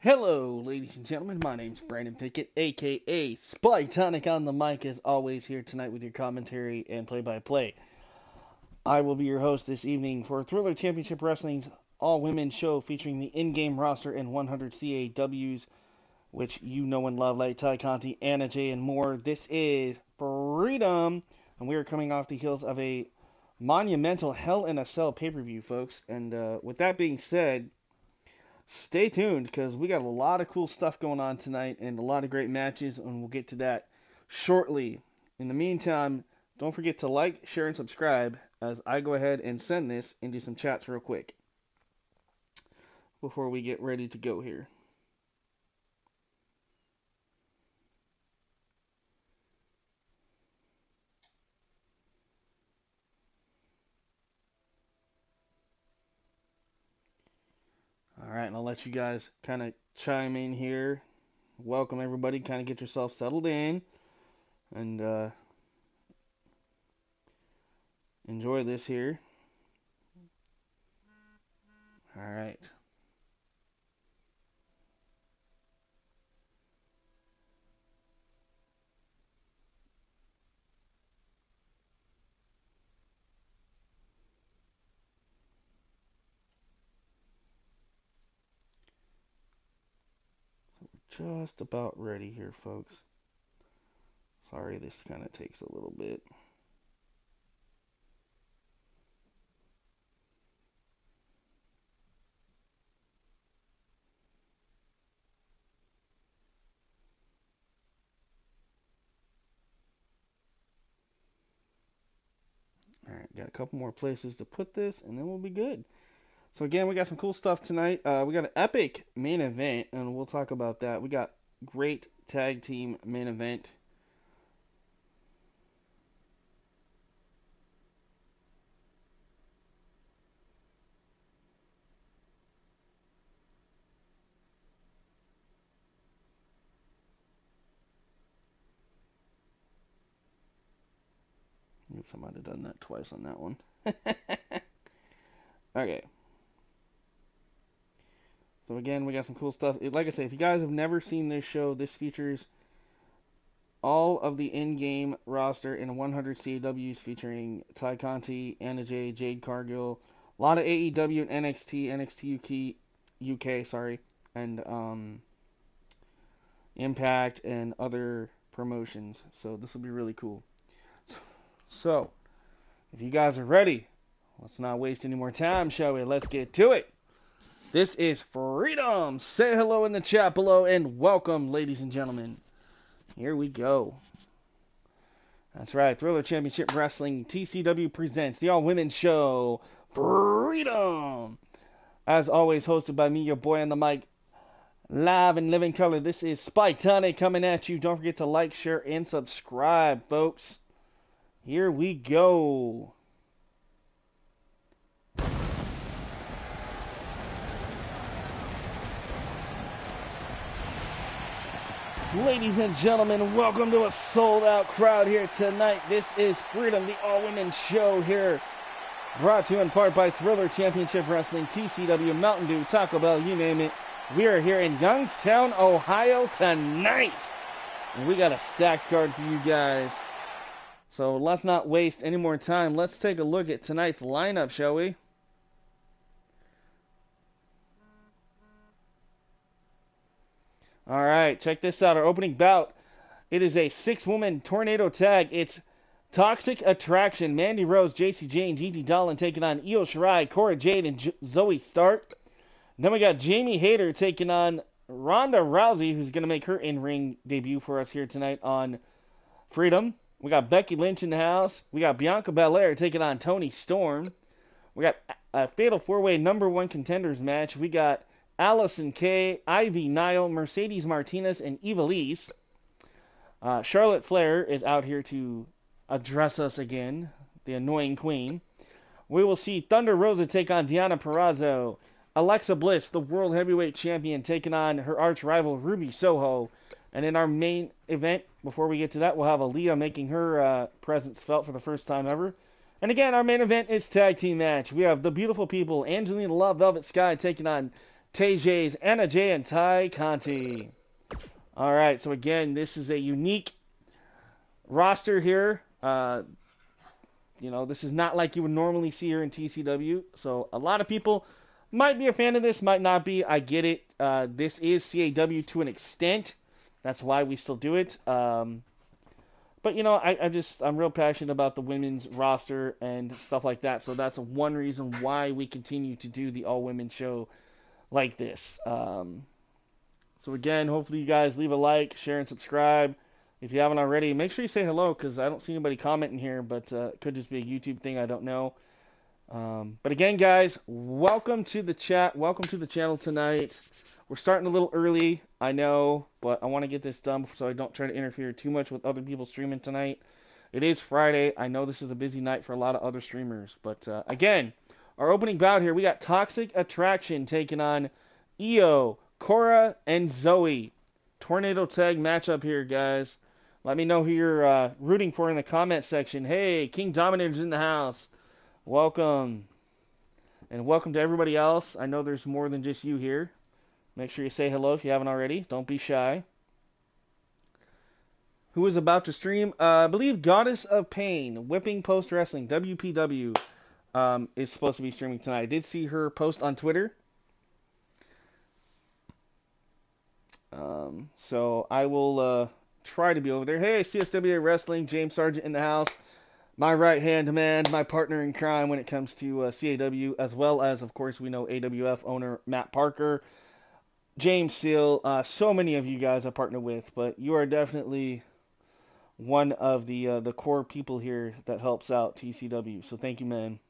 Hello, ladies and gentlemen. My name's Brandon Pickett, aka Spyke on the mic, as always, here tonight with your commentary and play-by-play. I will be your host this evening for Thriller Championship Wrestling's all-women show featuring the in-game roster and 100 CAWs, which you know and love, like Ty Conti, Anna Jay, and more. This is Freedom, and we are coming off the heels of a monumental Hell in a Cell pay-per-view, folks. And with that being said, stay tuned because we got a lot of cool stuff going on tonight and a lot of great matches, and we'll get to that shortly. In the meantime, don't forget to like, share, and subscribe as I go ahead and send this into some chats real quick before we get ready to go here. All right, and I'll let you guys kind of chime in here. Welcome everybody, kind of get yourself settled in and enjoy this here. All right. Just about ready here, folks. Sorry, this kind of takes a little bit. Alright, got a couple more places to put this, and then we'll be good. So again, we got some cool stuff tonight. We got an epic main event, and we'll talk about that. We got great tag team main event. Oops, I might have done that twice on that one. Okay. So again, we got some cool stuff. Like I say, if you guys have never seen this show, this features all of the in-game roster in 100 CAWs featuring Ty Conti, Anna Jay, Jade Cargill, a lot of AEW and NXT UK, sorry, and Impact and other promotions. So this will be really cool. So, if you guys are ready, let's not waste any more time, shall we? Let's get to it. This is Freedom. Say hello in the chat below and welcome, ladies and gentlemen. Here we go. That's right, Thriller Championship Wrestling TCW presents the all-women's show, Freedom. As always, hosted by me, your boy on the mic, live and living color. This is Spyke coming at you. Don't forget to like, share, and subscribe, folks. Here we go. Ladies and gentlemen, welcome to a sold-out crowd here tonight. This is Freedom, the all-women's show here, brought to you in part by Thriller Championship Wrestling, TCW, Mountain Dew, Taco Bell, you name it. We are here in Youngstown, Ohio tonight, and we got a stacked card for you guys. So let's not waste any more time. Let's take a look at tonight's lineup, shall we? All right, check this out. Our opening bout. It is a 6-woman tornado tag. It's Toxic Attraction. Mandy Rose, JC Jane, Gigi Dolan taking on Io Shirai, Cora Jade, and Zoe Stark. Then we got Jamie Hayter taking on Ronda Rousey, who's going to make her in-ring debut for us here tonight on Freedom. We got Becky Lynch in the house. We got Bianca Belair taking on Toni Storm. We got a Fatal 4-Way #1 contenders match. We got Allison Kay, Ivy Nile, Mercedes Martinez, and Ivelisse. Charlotte Flair is out here to address us again, the annoying queen. We will see Thunder Rosa take on Deonna Purrazzo. Alexa Bliss, the World Heavyweight Champion, taking on her arch rival Ruby Soho. And in our main event, before we get to that, we'll have Aaliyah making her presence felt for the first time ever. And again, our main event is tag team match. We have the beautiful people, Angelina Love Velvet Sky taking on TJ's, Anna J, and Ty Conti. All right, so again, this is a unique roster here. You know, this is not like you would normally see here in TCW. So a lot of people might be a fan of this, might not be. I get it. This is CAW to an extent. That's why we still do it. But you know, I'm real passionate about the women's roster and stuff like that. So that's one reason why we continue to do the all women show like this. So again, hopefully you guys leave a like, share, and subscribe. If you haven't already, make sure you say hello, because I don't see anybody commenting here, but it could just be a YouTube thing, I don't know. But again, guys, welcome to the chat. Welcome to the channel tonight. We're starting a little early, I know, but I want to get this done so I don't try to interfere too much with other people streaming tonight. It is Friday. I know this is a busy night for a lot of other streamers. But again, our opening bout here, we got Toxic Attraction taking on Io, Cora, and Zoe. Tornado tag matchup here, guys. Let me know who you're rooting for in the comment section. Hey, King Dominator's in the house. Welcome. And welcome to everybody else. I know there's more than just you here. Make sure you say hello if you haven't already. Don't be shy. Who is about to stream? I believe Goddess of Pain, Whipping Post Wrestling, WPW, is supposed to be streaming tonight. I did see her post on Twitter. So I will try to be over there. Hey, CSWA Wrestling, James Sargent in the house. My right-hand man, my partner in crime when it comes to CAW, as well as, of course, we know AWF owner Matt Parker, James Seal, so many of you guys I partner with, but you are definitely one of the core people here that helps out TCW, so thank you, man.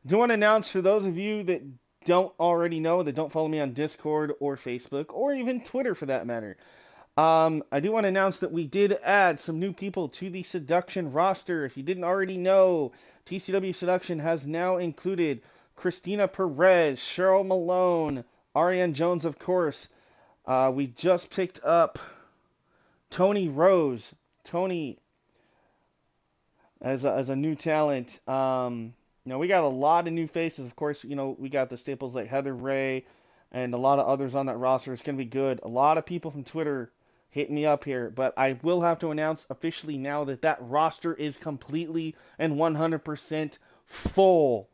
Do want to announce for those of you that don't already know, that don't follow me on Discord or Facebook, or even Twitter for that matter, I do want to announce that we did add some new people to the Seduction roster. If you didn't already know, TCW Seduction has now included Christina Perez, Cheryl Malone, Ariane Jones, of course. We just picked up Tony Rose. Tony as a new talent. You know, we got a lot of new faces. Of course, you know, we got the staples like Heather Ray and a lot of others on that roster. It's going to be good. A lot of people from Twitter hit me up here, but I will have to announce officially now that that roster is completely and 100% full.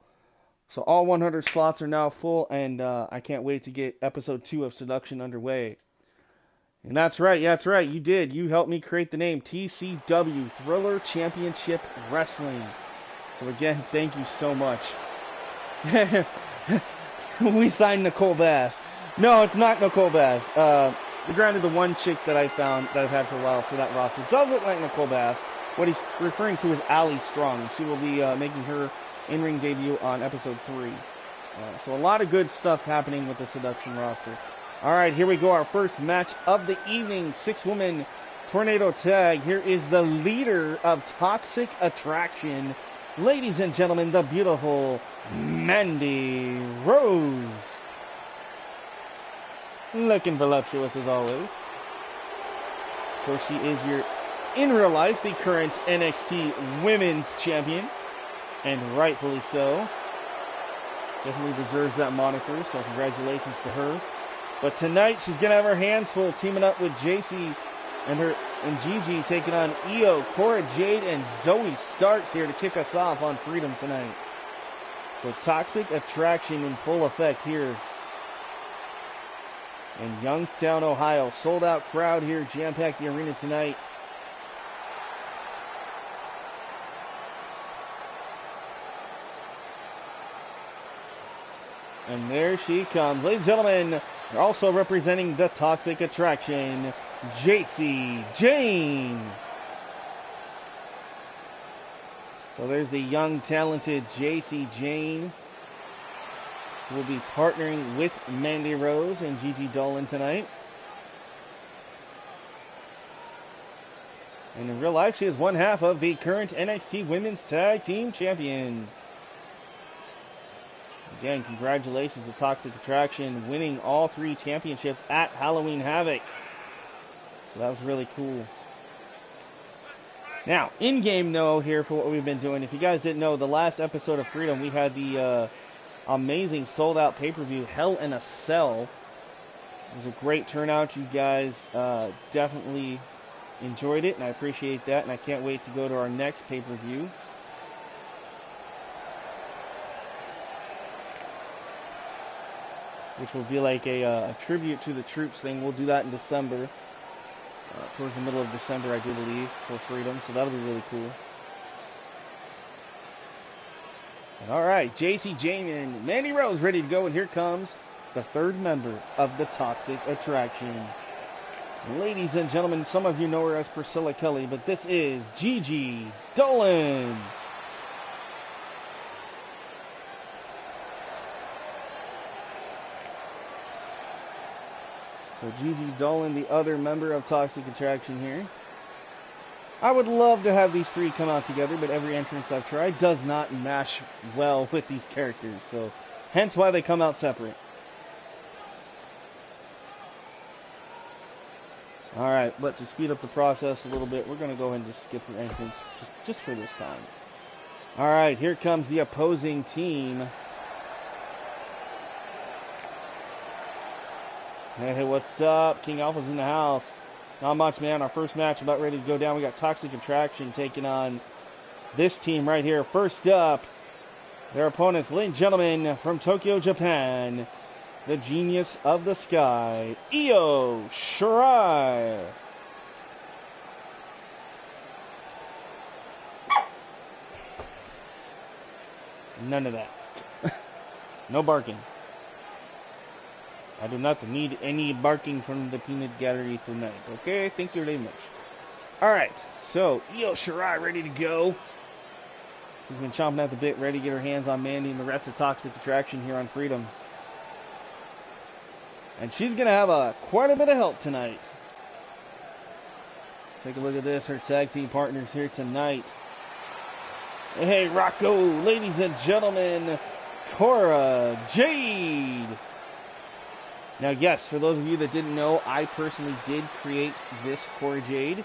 So all 100 slots are now full, and I can't wait to get episode 2 of Seduction underway. And that's right, you did. You helped me create the name TCW Thriller Championship Wrestling. So again, thank you so much. We signed Nicole Bass. No, it's not Nicole Bass. Granted, the one chick that I found that I've had for a while for that roster does look like Nicole Bass. What he's referring to is Allie Strong. She will be making her in-ring debut on episode 3. So a lot of good stuff happening with the Seduction roster. All right, here we go. Our first match of the evening. 6-woman tornado tag. Here is the leader of Toxic Attraction. Ladies and gentlemen, the beautiful Mandy Rose. Looking voluptuous as always. Of course, she is in real life, the current NXT Women's Champion. And rightfully so. Definitely deserves that moniker, so congratulations to her. But tonight, she's going to have her hands full, teaming up with JC and Gigi, taking on Io, Cora Jade, and Zoe Starks here to kick us off on Freedom tonight. So Toxic Attraction in full effect here in Youngstown, Ohio. Sold out crowd here, jam-packed the arena tonight. And there she comes. Ladies and gentlemen, they're also representing the Toxic Attraction, JC Jane. So there's the young, talented JC Jane, who will be partnering with Mandy Rose and Gigi Dolan tonight. And in real life, she is one half of the current NXT Women's Tag Team Champions. Again, congratulations to Toxic Attraction, winning all 3 championships at Halloween Havoc. So that was really cool. Now, in-game here for what we've been doing. If you guys didn't know, the last episode of Freedom, we had the amazing sold-out pay-per-view, Hell in a Cell. It was a great turnout. You guys definitely enjoyed it, and I appreciate that, and I can't wait to go to our next pay-per-view. Which will be like a tribute to the troops thing. We'll do that in December. Towards the middle of December, I do believe, for Freedom. So that'll be really cool. All right, JC Jane and Mandy Rose ready to go. And here comes the third member of the Toxic Attraction. Ladies and gentlemen, some of you know her as Priscilla Kelly, but this is Gigi Dolan. So Gigi Dolan, the other member of Toxic Attraction here. I would love to have these three come out together, but every entrance I've tried does not mash well with these characters. So hence why they come out separate. Alright, but to speed up the process a little bit, we're going to go ahead and just skip her entrance just for this time. Alright, here comes the opposing team. Hey, what's up? King Alpha's in the house. Not much, man. Our first match about ready to go down. We got Toxic Attraction taking on this team right here. First up, their opponents, ladies and gentlemen, from Tokyo, Japan, the Genius of the Sky, Io Shirai. None of that. No barking. I do not need any barking from the peanut gallery tonight. Okay, thank you very much. Alright, so Io Shirai ready to go. She's been chomping at the bit, ready to get her hands on Mandy and the rest of Toxic Attraction here on Freedom. And she's going to have quite a bit of help tonight. Take a look at this, her tag team partners here tonight. Hey, Rocco, ladies and gentlemen, Cora Jade. Now, yes, for those of you that didn't know, I personally did create this Cora Jade.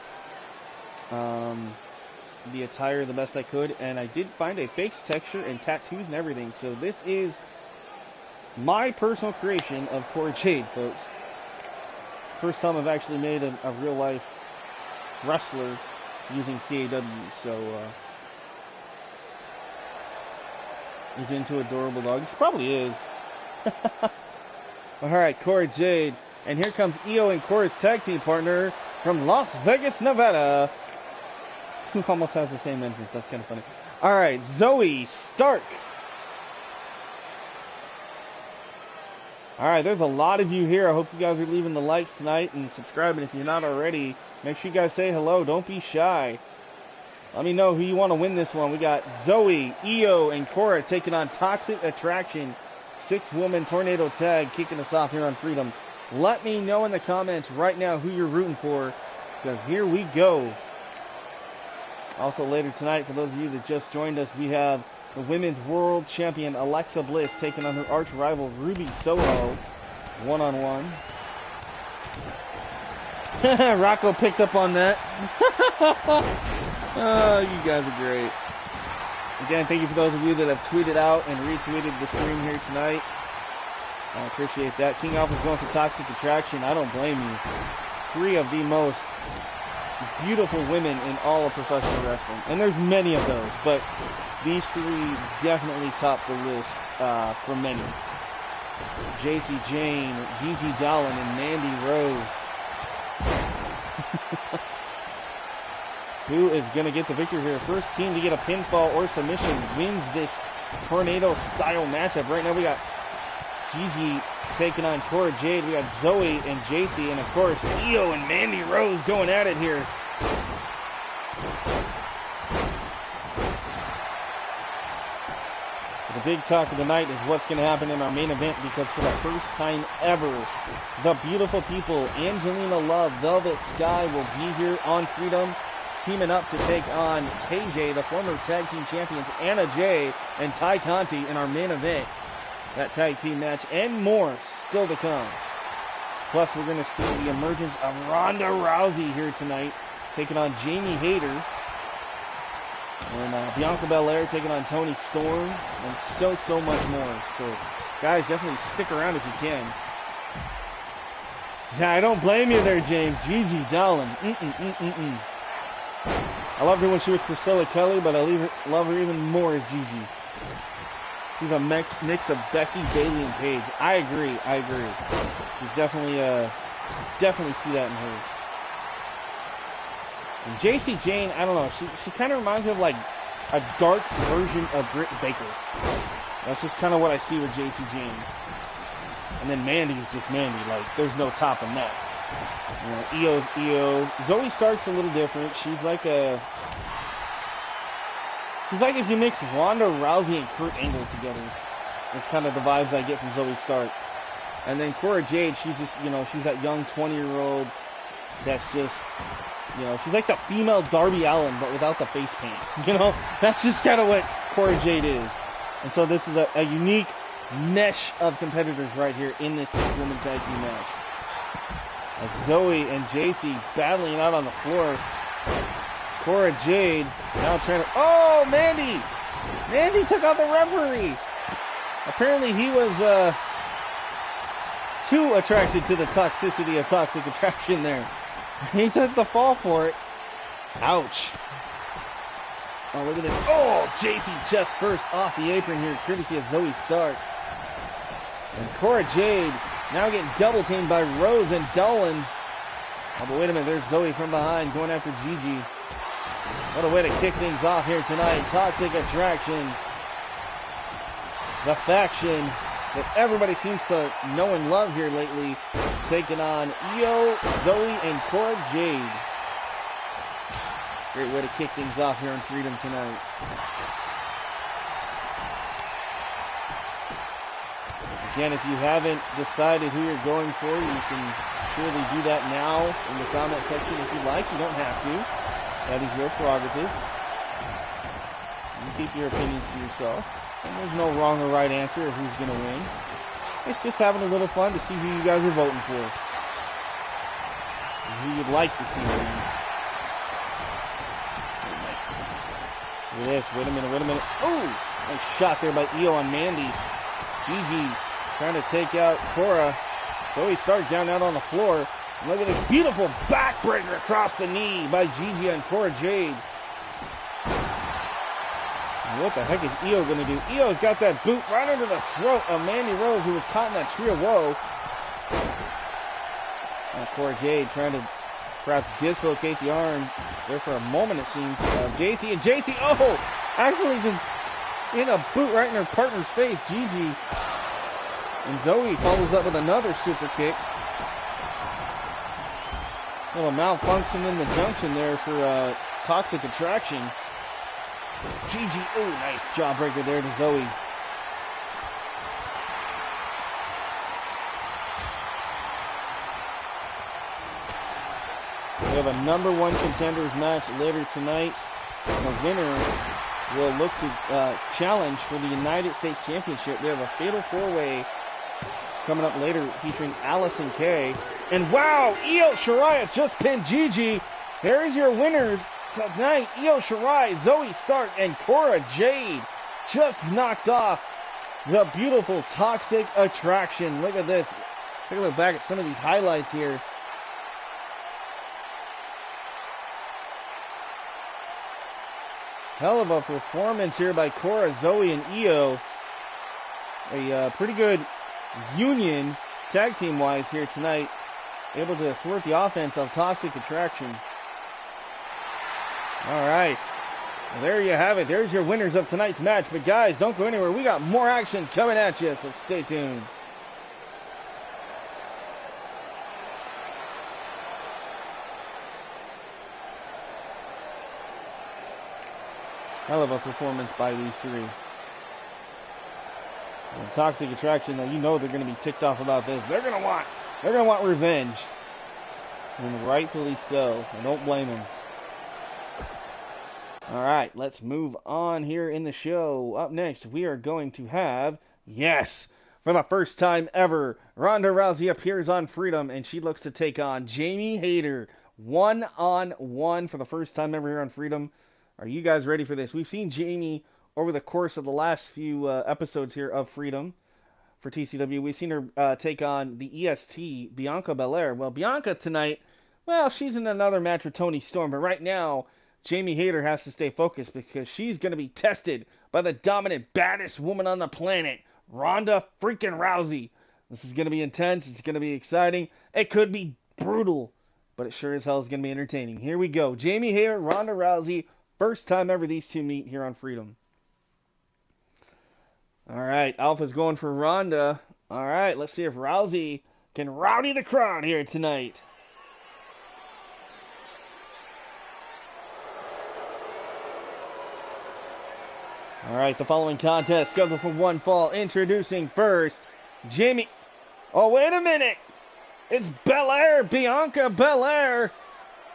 The attire the best I could, and I did find a face texture and tattoos and everything. So this is my personal creation of Cora Jade, folks. First time I've actually made a real-life wrestler using CAW, so he's into adorable dogs. He probably is. Alright, Cora Jade. And here comes Io and Cora's tag team partner from Las Vegas, Nevada. Who almost has the same entrance. That's kind of funny. Alright, Zoe Stark. Alright, there's a lot of you here. I hope you guys are leaving the likes tonight and subscribing if you're not already. Make sure you guys say hello. Don't be shy. Let me know who you want to win this one. We got Zoe, Io, and Cora taking on Toxic Attraction. 6-woman tornado tag kicking us off here on Freedom. Let me know in the comments right now who you're rooting for, because here we go. Also later tonight, for those of you that just joined us, we have the Women's World Champion Alexa Bliss taking on her arch rival Ruby Soho, one-on-one. Rocco picked up on that. Oh, you guys are great. Again, thank you for those of you that have tweeted out and retweeted the stream here tonight. I appreciate that. King Alpha's going for Toxic Attraction. I don't blame you. 3 of the most beautiful women in all of professional wrestling. And there's many of those, but these 3 definitely top the list for many. JC Jane, Gigi Dolan, and Mandy Rose. Who is going to get the victory here? First team to get a pinfall or submission wins this tornado-style matchup. Right now we got Gigi taking on Cora Jade. We got Zoe and JC, and of course Io and Mandy Rose going at it here. The big talk of the night is what's going to happen in our main event, because for the first time ever, the beautiful people, Angelina Love, Velvet Sky, will be here on Freedom, teaming up to take on TJ, the former tag team champions, Anna Jay and Ty Conti in our main event. That tag team match and more still to come. Plus, we're going to see the emergence of Ronda Rousey here tonight, taking on Jamie Hayter. And Bianca Belair taking on Toni Storm, and so much more. So, guys, definitely stick around if you can. Yeah, I don't blame you there, James. Gigi Dolan. I loved her when she was Priscilla Kelly, but I love her even more as Gigi. She's a mix of Becky, Bayley, and Paige. I agree. She's definitely see that in her. And JC Jane, I don't know. She kind of reminds me of like a dark version of Britt Baker. That's just kind of what I see with JC Jane. And then Mandy's just Mandy. Like, there's no topping that. You know, Io's Io. Zoe Stark's a little different. She's like if you mix Ronda Rousey and Kurt Angle together. That's kind of the vibes I get from Zoe Stark. And then Cora Jade, she's just, you know, she's that young 20-year-old that's just, you know, she's like the female Darby Allin, but without the face paint. You know, that's just kind of what Cora Jade is. And so this is a unique mesh of competitors right here in this 6-woman tag team match. As Zoe and JC battling out on the floor. Cora Jade now trying to... Oh, Mandy! Mandy took out the referee! Apparently he was too attracted to the toxicity of Toxic Attraction there. He took the fall for it. Ouch. Oh, look at this. Oh, JC chest first off the apron here, courtesy of Zoe Stark. And Cora Jade now getting double teamed by Rose and Dolan. Oh, but wait a minute, there's Zoe from behind going after Gigi. What a way to kick things off here tonight. Toxic Attraction. The faction that everybody seems to know and love here lately, taking on Io, Zoe, and Cora Jade. Great way to kick things off here on Freedom tonight. Again, if you haven't decided who you're going for, you can surely do that now in the comment section if you'd like. You don't have to. That is your prerogative. You keep your opinions to yourself. And there's no wrong or right answer of who's going to win. It's just having a little fun to see who you guys are voting for. And who you'd like to see win. Look at this. Wait a minute. Oh! Nice shot there by Io on Mandy. Gigi trying to take out Cora. Zoe Stark down out on the floor. And look at this beautiful backbreaker across the knee by Gigi and Cora Jade. What the heck is Io going to do? Io's got that boot right under the throat of Mandy Rose, who was caught in that tree of woe. And Cora Jade trying to perhaps dislocate the arm there for a moment, it seems. JC and JC, oh! Actually just in a boot right in her partner's face, Gigi. And Zoe follows up with another super kick. A little malfunction in the junction there for Toxic Attraction. Gigi, oh, nice jawbreaker there to Zoe. We have a #1 contenders match later tonight. The winner will look to challenge for the United States Championship. We have a fatal 4-way coming up later featuring Allison Kay. And wow, Io Shirai has just pinned Gigi. There's your winners tonight. Io Shirai, Zoe Stark, and Cora Jade just knocked off the beautiful Toxic Attraction. Look at this. Take a look back at some of these highlights here. Hell of a performance here by Cora, Zoe, and Io. A pretty good union tag team wise here tonight. Able to thwart the offense of Toxic Attraction. All right. Well, there you have it. There's your winners of tonight's match. But guys, don't go anywhere. We got more action coming at you, so stay tuned. Hell of a performance by these three. And Toxic Attraction, though, you know they're going to be ticked off about this. They're going to want revenge. And rightfully so. I don't blame them. All right, let's move on here in the show. Up next, we are going to have, yes, for the first time ever, Ronda Rousey appears on Freedom, and she looks to take on Jamie Hayter, 1-on-1 for the first time ever here on Freedom. Are you guys ready for this? We've seen Jamie over the course of the last few episodes here of Freedom for TCW. We've seen her take on the EST, Bianca Belair. Well, Bianca tonight, well, she's in another match with Toni Storm, but right now, Jamie Hayter has to stay focused because she's going to be tested by the dominant, baddest woman on the planet, Ronda freaking Rousey. This is going to be intense. It's going to be exciting. It could be brutal, but it sure as hell is going to be entertaining. Here we go. Jamie Hayter, Ronda Rousey. First time ever these two meet here on Freedom. All right, Alpha's going for Ronda. All right, let's see if Rousey can rowdy the crowd here tonight. All right, the following contest scheduled for one fall. Introducing first, Jamie. Oh, wait a minute. It's Belair, Bianca Belair.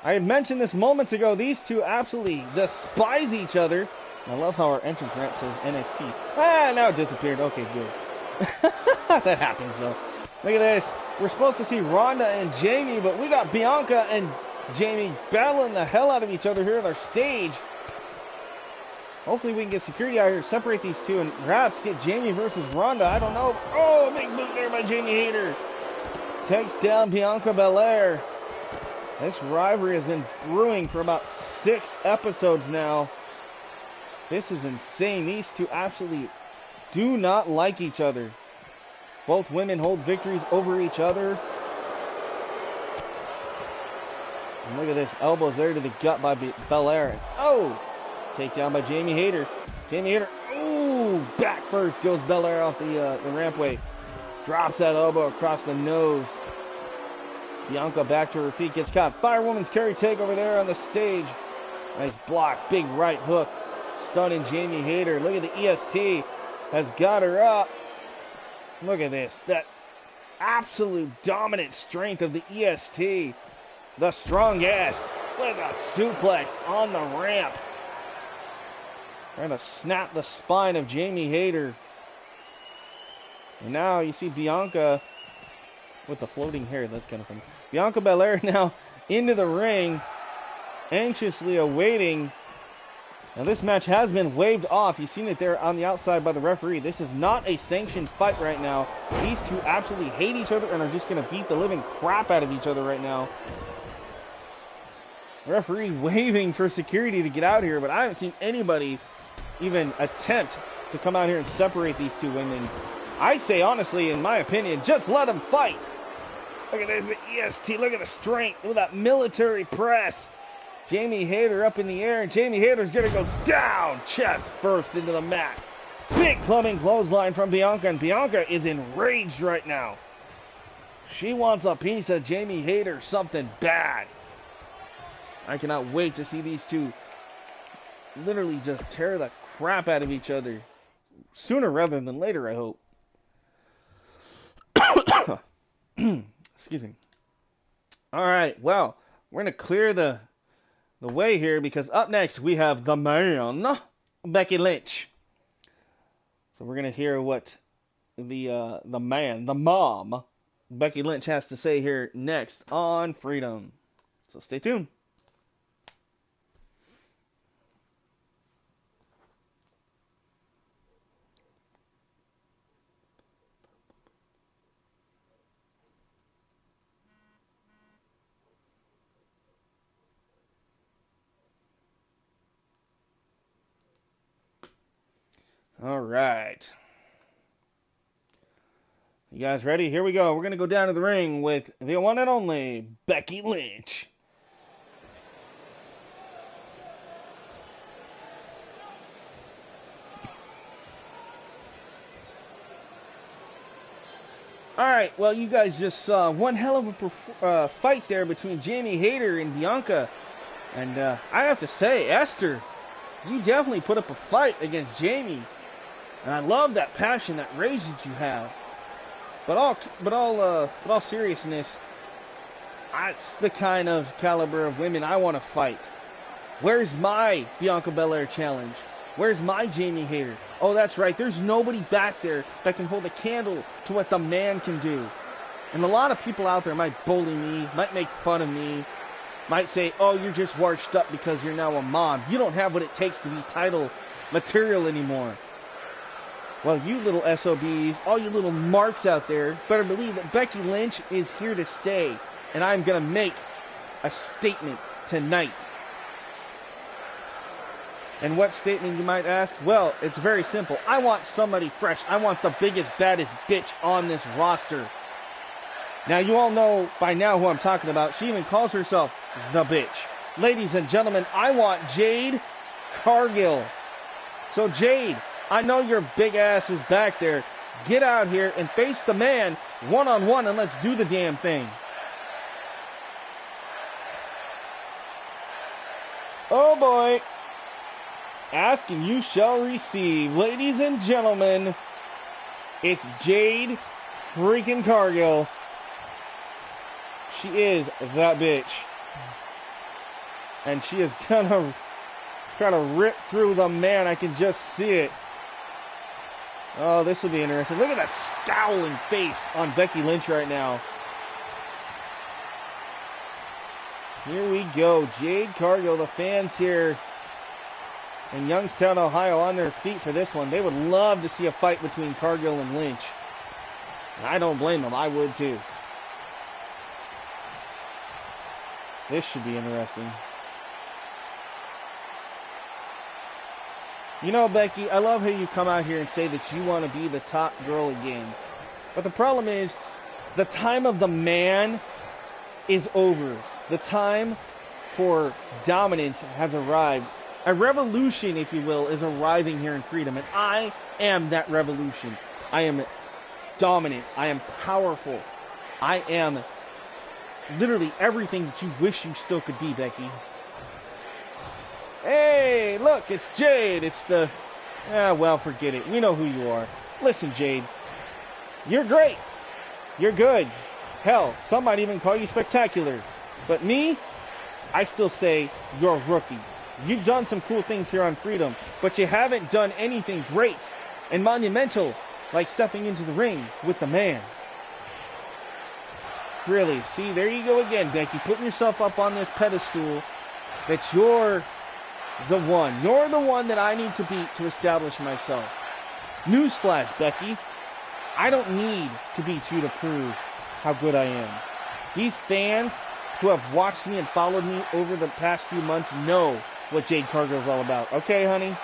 I had mentioned this moments ago. These two absolutely despise each other. I love how our entrance ramp says NXT. Ah, now it disappeared. Okay, good. That happens, though. Look at this. We're supposed to see Ronda and Jamie, but we got Bianca and Jamie battling the hell out of each other here on our stage. Hopefully we can get security out here, separate these two, and perhaps get Jamie versus Ronda. I don't know. Oh, big boot there by Jamie Hayter. Takes down Bianca Belair. This rivalry has been brewing for about 6 episodes now. This is insane. These two absolutely do not like each other. Both women hold victories over each other. And look at this. Elbows there to the gut by Belair. Oh! Takedown by Jamie Hayter. Jamie Hayter. Ooh! Back first goes Belair off the rampway. Drops that elbow across the nose. Bianca back to her feet. Gets caught. Firewoman's carry take over there on the stage. Nice block. Big right hook. Stunning Jamie Hayter. Look at the EST. Has got her up. Look at this. That absolute dominant strength of the EST. The strongest. With a suplex on the ramp. Trying to snap the spine of Jamie Hayter. And now you see Bianca with the floating hair. That's kind of funny. Bianca Belair now into the ring. Anxiously awaiting. Now this match has been waved off. You've seen it there on the outside by the referee. This is not a sanctioned fight right now. These two absolutely hate each other and are just going to beat the living crap out of each other right now. Referee waving for security to get out here, but I haven't seen anybody even attempt to come out here and separate these two women. I say honestly, in my opinion, just let them fight. Look at this, the EST. Look at the strength with that military press. Jamie Hayter up in the air, and Jamie Hayter's going to go down chest first into the mat. Big plumbing clothesline from Bianca, and Bianca is enraged right now. She wants a piece of Jamie Hayter, something bad. I cannot wait to see these two literally just tear the crap out of each other. Sooner rather than later, I hope. Excuse me. All right, well, we're going to clear the way here because up next we have the man, Becky Lynch. So we're going to hear what the man, the mom, Becky Lynch has to say here next on Freedom. So stay tuned. All right. You guys ready? Here we go. We're going to go down to the ring with the one and only Becky Lynch. All right. Well, you guys just saw one hell of a fight there between Jamie Hayter and Bianca. And I have to say, Esther, you definitely put up a fight against Jamie. And I love that passion, that rage that you have. But all seriousness, that's the kind of caliber of women I want to fight. Where's my Bianca Belair challenge? Where's my Jamie Hayter? Oh, that's right. There's nobody back there that can hold a candle to what the man can do. And a lot of people out there might bully me, might make fun of me. might say, oh, you're just washed up because you're now a mom. You don't have what it takes to be title material anymore. Well, you little SOBs, all you little marks out there, better believe that Becky Lynch is here to stay. And I'm going to make a statement tonight. And what statement, you might ask? Well, it's very simple. I want somebody fresh. I want the biggest, baddest bitch on this roster. Now, you all know by now who I'm talking about. She even calls herself the bitch. Ladies and gentlemen, I want Jade Cargill. So, Jade, I know your big ass is back there. Get out here and face the man one-on-one and let's do the damn thing. Oh, boy. Ask and you shall receive. Ladies and gentlemen, it's Jade freaking Cargill. She is that bitch. And she is gonna try to rip through the man. I can just see it. Oh, this will be interesting. Look at that scowling face on Becky Lynch right now. Here we go. Jade Cargill, the fans here in Youngstown, Ohio, on their feet for this one. They would love to see a fight between Cargill and Lynch. And I don't blame them. I would too. This should be interesting. You know, Becky, I love how you come out here and say that you want to be the top girl again. But the problem is, the time of the man is over. The time for dominance has arrived. A revolution, if you will, is arriving here in Freedom. And I am that revolution. I am dominant. I am powerful. I am literally everything that you wish you still could be, Becky. Hey, look, it's Jade. It's the... well, forget it. We know who you are. Listen, Jade. You're great. You're good. Hell, some might even call you spectacular. But me, I still say you're a rookie. You've done some cool things here on Freedom, but you haven't done anything great and monumental like stepping into the ring with the man. Really, see, there you go again, Becky, putting yourself up on this pedestal that you're the one. You're the one that I need to beat to establish myself. Newsflash, Becky. I don't need to beat you to prove how good I am. These fans who have watched me and followed me over the past few months know what Jade Cargill's all about. Okay, honey?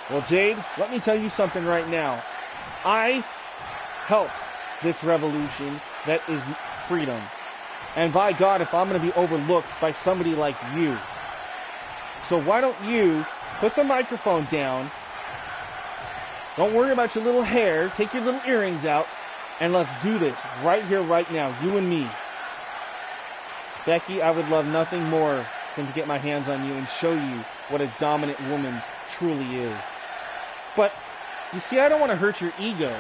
Well, Jade, let me tell you something right now. I helped this revolution that is Freedom. And by God, if I'm going to be overlooked by somebody like you. So why don't you put the microphone down, don't worry about your little hair, take your little earrings out, and let's do this right here, right now, you and me. Becky, I would love nothing more than to get my hands on you and show you what a dominant woman truly is. But, you see, I don't want to hurt your ego.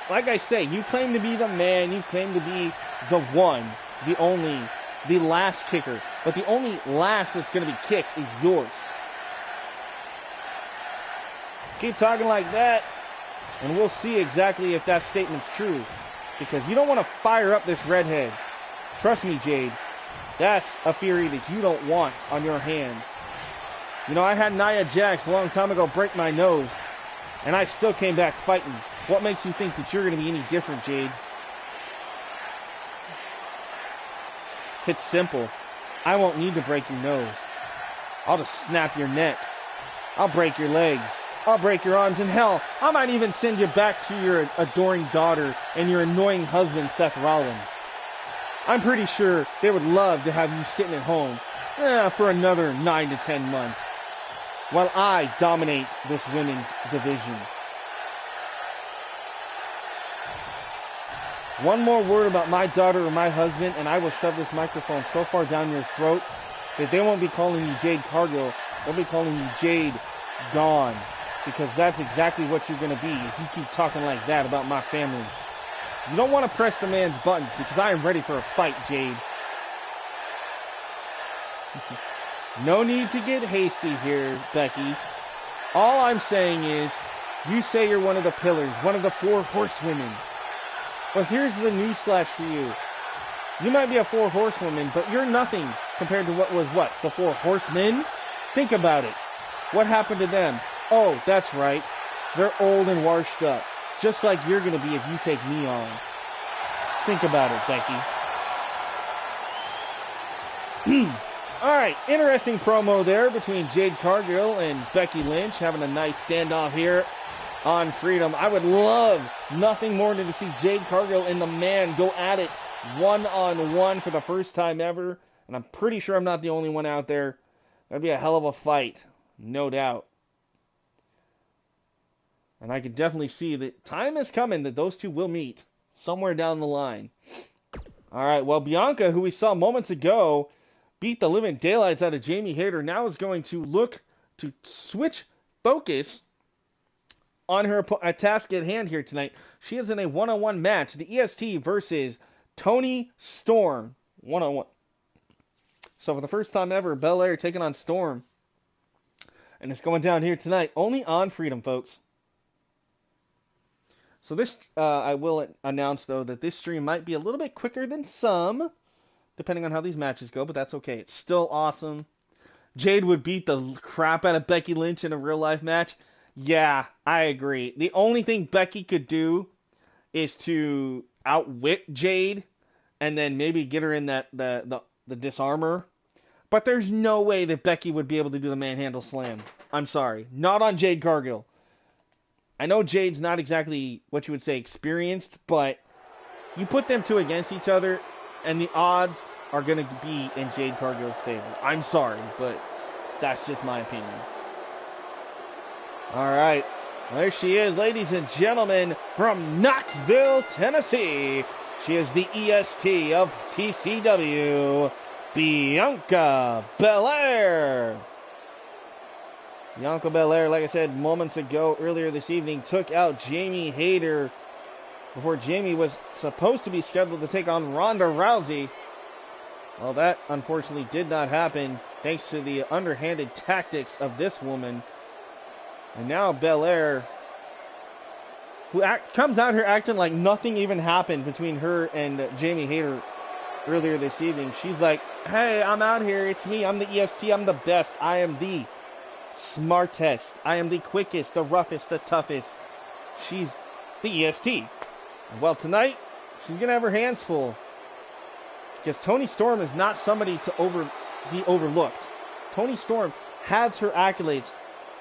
Like I say, you claim to be the man, you claim to be the one, the only, the last kicker. But the only last that's going to be kicked is yours. Keep talking like that, and we'll see exactly if that statement's true. Because you don't want to fire up this redhead. Trust me, Jade. That's a fury that you don't want on your hands. You know, I had Nia Jax a long time ago break my nose, and I still came back fighting. What makes you think that you're going to be any different, Jade? It's simple. I won't need to break your nose. I'll just snap your neck. I'll break your legs. I'll break your arms, and hell, I might even send you back to your adoring daughter and your annoying husband, Seth Rollins. I'm pretty sure they would love to have you sitting at home for another 9 to 10 months while I dominate this women's division. One more word about my daughter or my husband, and I will shove this microphone so far down your throat that they won't be calling you Jade Cargill. They'll be calling you Jade Gone. Because that's exactly what you're going to be if you keep talking like that about my family. You don't want to press the man's buttons because I am ready for a fight, Jade. No need to get hasty here, Becky. All I'm saying is, you say you're one of the pillars, one of the 4 horsewomen. But here's the newsflash for you. You might be a 4 horsewoman, but you're nothing compared to what was the 4 horsemen? Think about it. What happened to them? Oh, that's right. They're old and washed up. Just like you're going to be if you take me on. Think about it, Becky. Alright, interesting promo there between Jade Cargill and Becky Lynch, having a nice standoff here on Freedom. I would love nothing more than to see Jade Cargill and the man go at it one-on-one for the first time ever. And I'm pretty sure I'm not the only one out there. That'd be a hell of a fight, no doubt. And I can definitely see that time is coming that those two will meet somewhere down the line. Alright, well, Bianca, who we saw moments ago, beat the living daylights out of Jamie Hayter, now is going to look to switch focus on her task at hand here tonight. She is in a one-on-one match, the EST versus Toni Storm, one-on-one. So for the first time ever, Belair taking on Storm. And it's going down here tonight, only on Freedom, folks. So this, I will announce, though, that this stream might be a little bit quicker than some, depending on how these matches go, but that's okay. It's still awesome. Jade would beat the crap out of Becky Lynch in a real-life match. Yeah, I agree. The only thing Becky could do is to outwit Jade and then maybe get her in the disarmor. But there's no way that Becky would be able to do the manhandle slam. I'm sorry. Not on Jade Cargill. I know Jade's not exactly what you would say experienced, but you put them two against each other, and the odds are going to be in Jade Cargill's favor. I'm sorry, but that's just my opinion. All right, there she is, ladies and gentlemen, from Knoxville, Tennessee. She is the EST of TCW, Bianca Belair. Bianca Belair, like I said moments ago, earlier this evening, took out Jamie Hayter before Jamie was supposed to be scheduled to take on Ronda Rousey. Well, that unfortunately did not happen thanks to the underhanded tactics of this woman. And now Belair, who comes out here acting like nothing even happened between her and Jamie Hayter earlier this evening. She's like, hey, I'm out here. It's me. I'm the EST. I'm the best. I am the smartest. I am the quickest, the roughest, the toughest. She's the EST. Well, tonight, she's going to have her hands full. Because Toni Storm is not somebody to be overlooked. Toni Storm has her accolades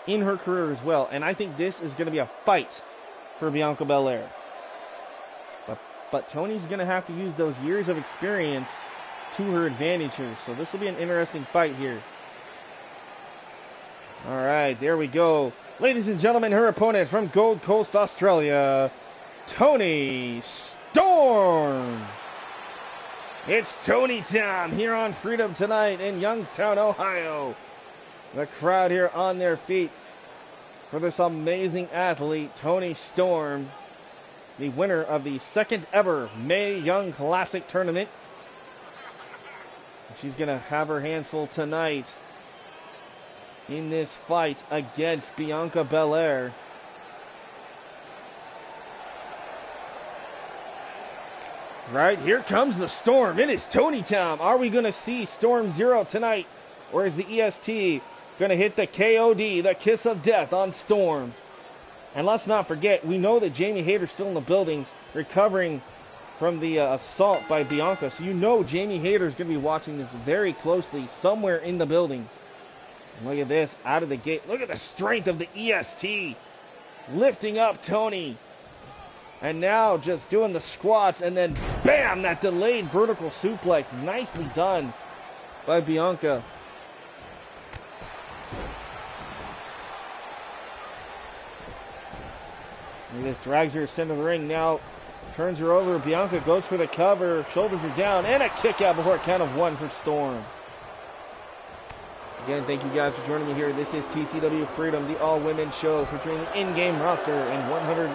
in her career as well. And I think this is going to be a fight for Bianca Belair. But Toni's going to have to use those years of experience to her advantage here. So this will be an interesting fight here. All right, there we go. Ladies and gentlemen, her opponent from Gold Coast, Australia, Toni Storm. It's Toni time here on Freedom tonight in Youngstown, Ohio. The crowd here on their feet for this amazing athlete, Toni Storm, the winner of the second ever Mae Young Classic tournament. She's going to have her hands full tonight in this fight against Bianca Belair. Right, here comes the Storm. It is Toni time. Are we going to see Storm Zero tonight? Or is the EST going to hit the KOD, the kiss of death on Storm? And let's not forget, we know that Jamie Hayter's still in the building, recovering from the assault by Bianca. So you know Jamie Hayter's going to be watching this very closely somewhere in the building. And look at this, out of the gate. Look at the strength of the EST. Lifting up Toni. And now just doing the squats, and then bam, that delayed vertical suplex. Nicely done by Bianca. And this drags her center of the ring now. Turns her over. Bianca goes for the cover. Shoulders are down. And a kick out before a count of one for Storm. Again, thank you guys for joining me here. This is TCW Freedom, the all-women show featuring an in-game roster and 100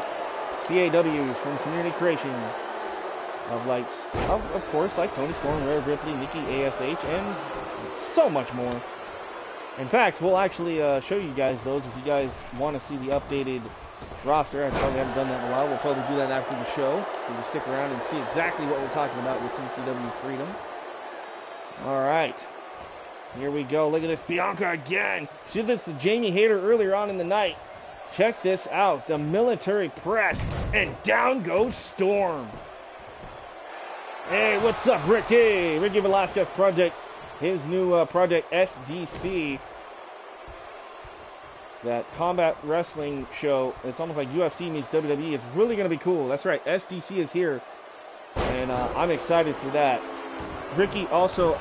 CAWs from community creation of course, like Toni Storm, Rare Ripley, Nikki ASH, and so much more. In fact, we'll actually show you guys those if you guys want to see the updated roster. I probably haven't done that in a while. We'll probably do that after the show. So you stick around and see exactly what we're talking about with TCW Freedom. All right. Here we go. Look at this. Bianca again. She did this to Jamie Hayter earlier on in the night. Check this out. The military press. And down goes Storm. Hey, what's up, Ricky? Ricky Velasquez Project. His new project, SDC. That combat wrestling show. It's almost like UFC meets WWE. It's really going to be cool. That's right. SDC is here. And I'm excited for that. Ricky, also,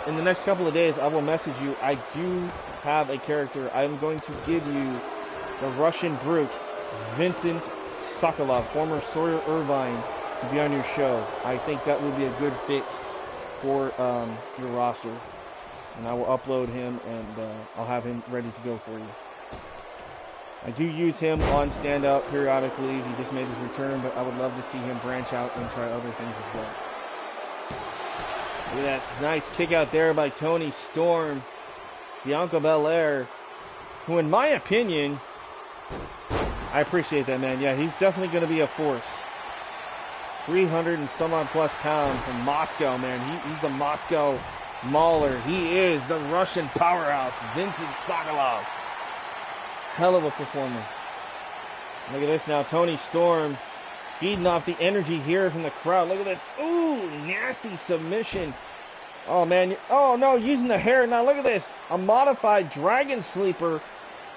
in the next couple of days, I will message you. I do have a character. I'm going to give you the Russian brute, Vincent Sokolov, former Sawyer Irvine, to be on your show. I think that would be a good fit for your roster. And I will upload him, and I'll have him ready to go for you. I do use him on Standout periodically. He just made his return, but I would love to see him branch out and try other things as well. Look at that nice kick out there by Toni Storm. Bianca Belair, who in my opinion, I appreciate that, man. Yeah, he's definitely going to be a force. 300 and some odd plus pounds from Moscow, man. He's the Moscow Mauler. He is the Russian powerhouse, Vincent Sokolov. Hell of a performer. Look at this now, Toni Storm feeding off the energy here from the crowd. Look at this. Ooh, nasty submission. Oh, man. Oh, no, using the hair. Now, look at this. A modified Dragon Sleeper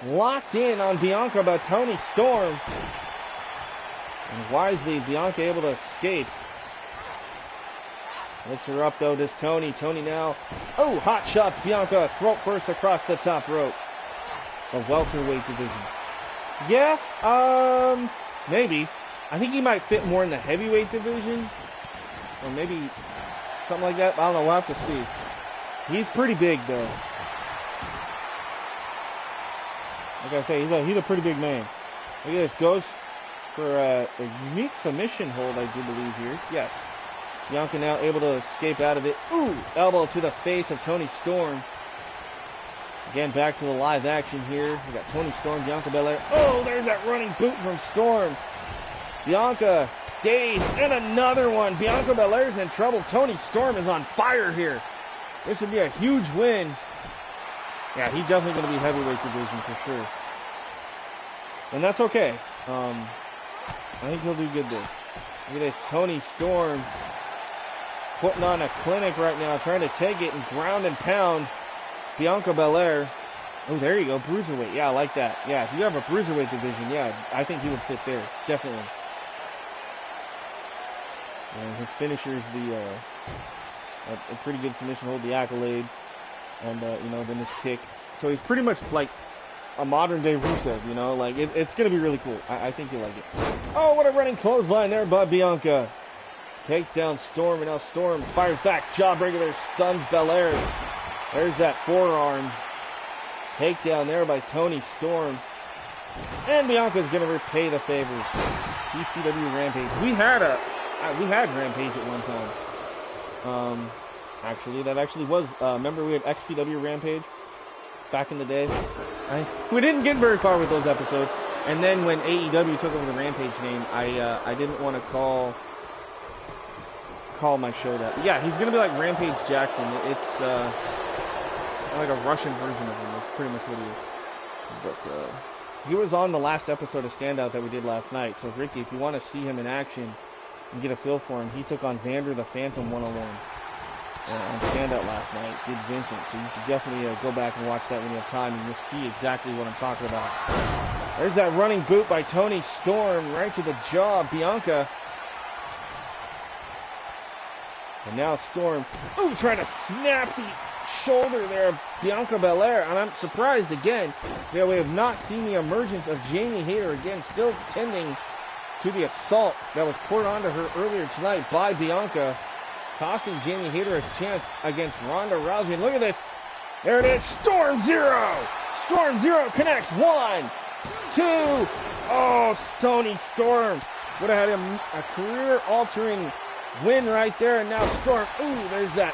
locked in on Bianca by Toni Storm. And wisely, Bianca able to escape. Lifts her up, though, this Toni. Toni now. Oh, hot shots, Bianca. Throat first across the top rope. The welterweight division. Yeah, maybe. I think he might fit more in the heavyweight division. Or maybe something like that. I don't know. We'll have to see. He's pretty big, though. Like I say, he's a pretty big man. Look at this. Goes for a unique submission hold, I do believe here. Yes. Bianca now able to escape out of it. Ooh, elbow to the face of Toni Storm. Again, back to the live action here. We got Toni Storm, Bianca Belair. Oh, there's that running boot from Storm. Bianca dazed, and another one. Bianca Belair's in trouble. Toni Storm is on fire here. This would be a huge win. Yeah, he's definitely going to be heavyweight division for sure. And that's okay. I think he'll do good there. Look at this, Toni Storm putting on a clinic right now, trying to take it and ground and pound Bianca Belair. Oh, there you go, bruiserweight. Yeah, I like that. Yeah, if you have a bruiserweight division, yeah, I think he would fit there, definitely. And his finisher is a pretty good submission hold, the Accolade, and you know, then his kick. So he's pretty much like a modern day Rusev, you know, like it's gonna be really cool. I think you'll like it. Oh, what a running clothesline there by Bianca. Takes down Storm, and now Storm fires back. Jawbreaker there, stuns Belair. There's that forearm. Takedown there by Toni Storm. And Bianca's going to repay the favor. TCW Rampage. We had Rampage at one time. Actually, that actually was, remember we had XCW Rampage back in the day? We didn't get very far with those episodes. And then when AEW took over the Rampage name, I didn't want to call my show that. But yeah, he's going to be like Rampage Jackson. It's like a Russian version of him. That's pretty much what he is. But he was on the last episode of Standout that we did last night. So Ricky, if you want to see him in action and get a feel for him, he took on Xander the Phantom 101 on Standout last night. Did Vincent. So you should definitely go back and watch that when you have time, and you'll see exactly what I'm talking about. There's that running boot by Toni Storm right to the jaw. Bianca. And now Storm, ooh, trying to snap the shoulder there, Bianca Belair. And I'm surprised again that we have not seen the emergence of Jamie Hayter again, still tending to the assault that was poured onto her earlier tonight by Bianca, costing Jamie Hayter a chance against Ronda Rousey. And look at this. There it is. Storm Zero. Storm Zero connects. 1, 2. Oh, Toni Storm would have had a career-altering win right there. And now Storm. Ooh, there's that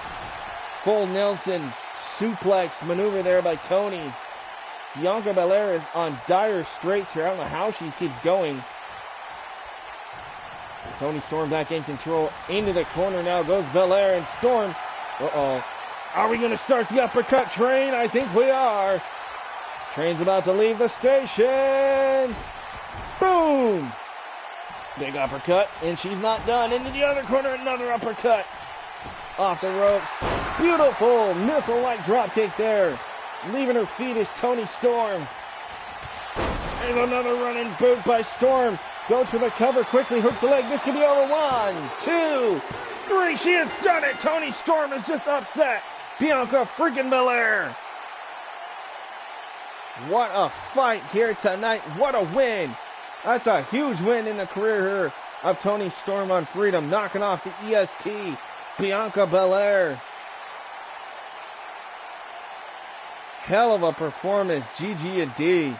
full Nelson suplex maneuver there by Toni. Bianca Belair is on dire straits here. I don't know how she keeps going. Toni Storm back in control. Into the corner now goes Belair and Storm. Uh-oh. Are we going to start the uppercut train? I think we are. Train's about to leave the station. Boom. Big uppercut, and she's not done. Into the other corner, another uppercut. Off the ropes. Beautiful missile-like dropkick there. Leaving her feet is Toni Storm. And another running boot by Storm. Goes for the cover quickly, hooks the leg. This could be over. 1, 2, 3. She has done it. Toni Storm is just upset Bianca freaking Belair. What a fight here tonight. What a win. That's a huge win in the career here of Toni Storm on Freedom. Knocking off the EST, Bianca Belair. Hell of a performance. GG indeed.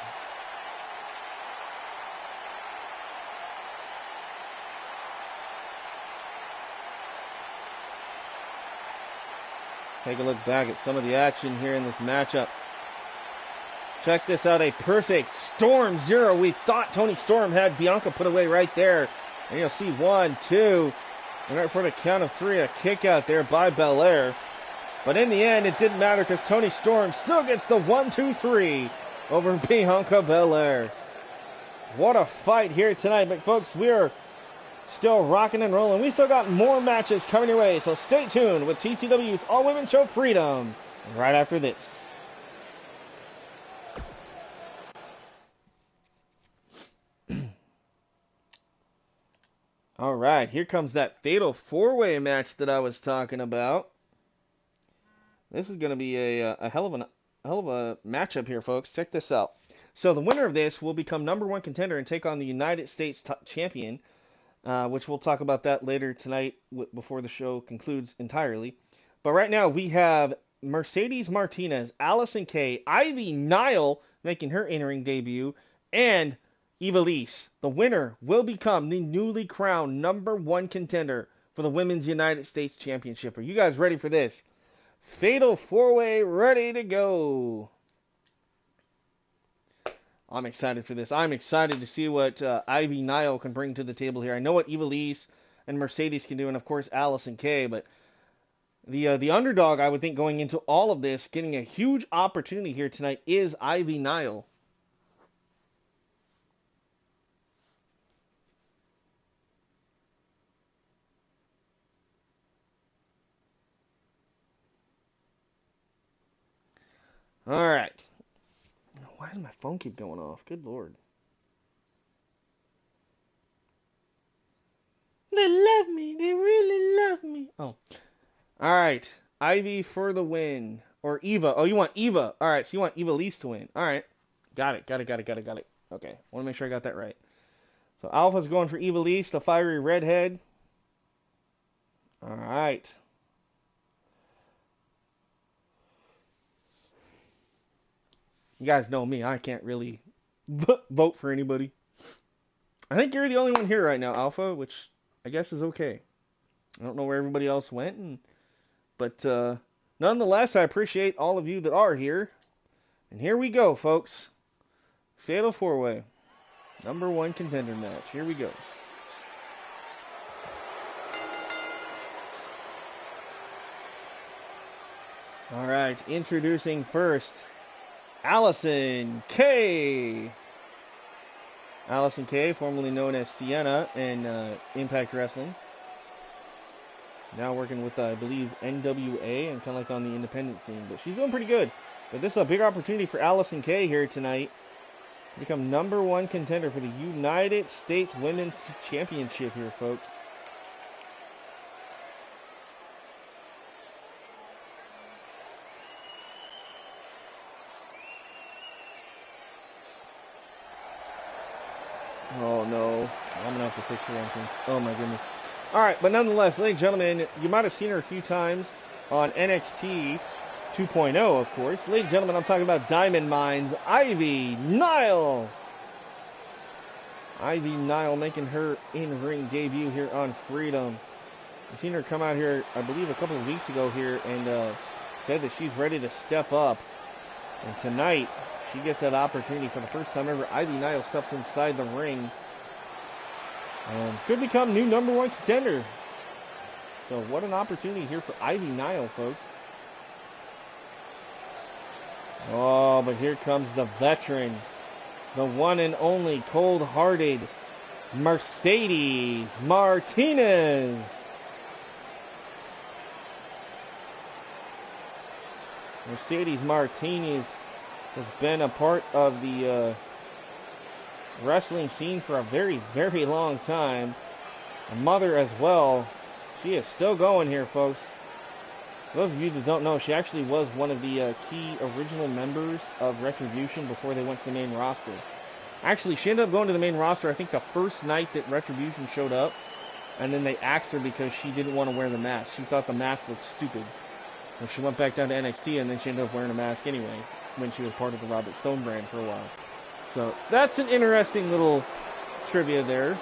Take a look back at some of the action here in this matchup. Check this out, a perfect Storm 0. We thought Toni Storm had Bianca put away right there. And you'll see 1, 2, and right for the count of 3, a kick out there by Belair. But in the end, it didn't matter because Toni Storm still gets the 1, 2, 3 over Bianca Belair. What a fight here tonight. But folks, we're still rocking and rolling. We still got more matches coming your way. So stay tuned with TCW's All-Women Show Freedom right after this. All right, here comes that fatal four-way match that I was talking about. This is going to be a hell of a matchup here, folks. Check this out. So the winner of this will become #1 contender and take on the United States champion, which we'll talk about that later tonight before the show concludes entirely. But right now we have Mercedes Martinez, Allison Kay, Ivy Nile making her in-ring debut, and Ivelisse. The winner will become the newly crowned #1 contender for the Women's United States Championship. Are you guys ready for this? Fatal four-way ready to go. I'm excited for this. I'm excited to see what Ivy Nile can bring to the table here. I know what Ivelisse and Mercedes can do, and of course Allison Kay, but the underdog, I would think, going into all of this, getting a huge opportunity here tonight, is Ivy Nile. All right. Why does my phone keep going off? Good Lord. They love me. They really love me. Oh. All right. Ivy for the win. Or Eva. Oh, you want Eva. All right. So you want Ivelisse to win. All right. Got it. Okay. Want to make sure I got that right. So Alpha's going for Ivelisse, the fiery redhead. All right. You guys know me. I can't really vote for anybody. I think you're the only one here right now, Alpha, which I guess is okay. I don't know where everybody else went, but nonetheless, I appreciate all of you that are here. And here we go, folks. Fatal four-way. #1 contender match. Here we go. All right, introducing first, Allison Kay. Allison Kay, formerly known as Sienna in Impact Wrestling. Now working with, I believe, NWA and kind of like on the independent scene. But she's doing pretty good. But this is a big opportunity for Allison Kay here tonight. Become #1 contender for the United States Women's Championship here, folks. Oh no, I'm gonna have to fix her entrance. Oh my goodness. Alright, but nonetheless, ladies and gentlemen, you might have seen her a few times on NXT 2.0, of course. Ladies and gentlemen, I'm talking about Diamond Mines, Ivy Nile. Ivy Nile making her in-ring debut here on Freedom. I've seen her come out here, I believe, a couple of weeks ago here and said that she's ready to step up. And tonight, she gets that opportunity for the first time ever. Ivy Nile steps inside the ring. And could become new #1 contender. So what an opportunity here for Ivy Nile, folks. Oh, but here comes the veteran. The one and only cold-hearted Mercedes Martinez. Mercedes Martinez has been a part of the wrestling scene for a very, very long time. A mother as well. She is still going here, folks. For those of you that don't know, she actually was one of the key original members of Retribution before they went to the main roster. Actually, she ended up going to the main roster, I think, the first night that Retribution showed up. And then they axed her because she didn't want to wear the mask. She thought the mask looked stupid. And she went back down to NXT, and then she ended up wearing a mask anyway when she was part of the Robert Stone brand for a while. So that's an interesting little trivia there.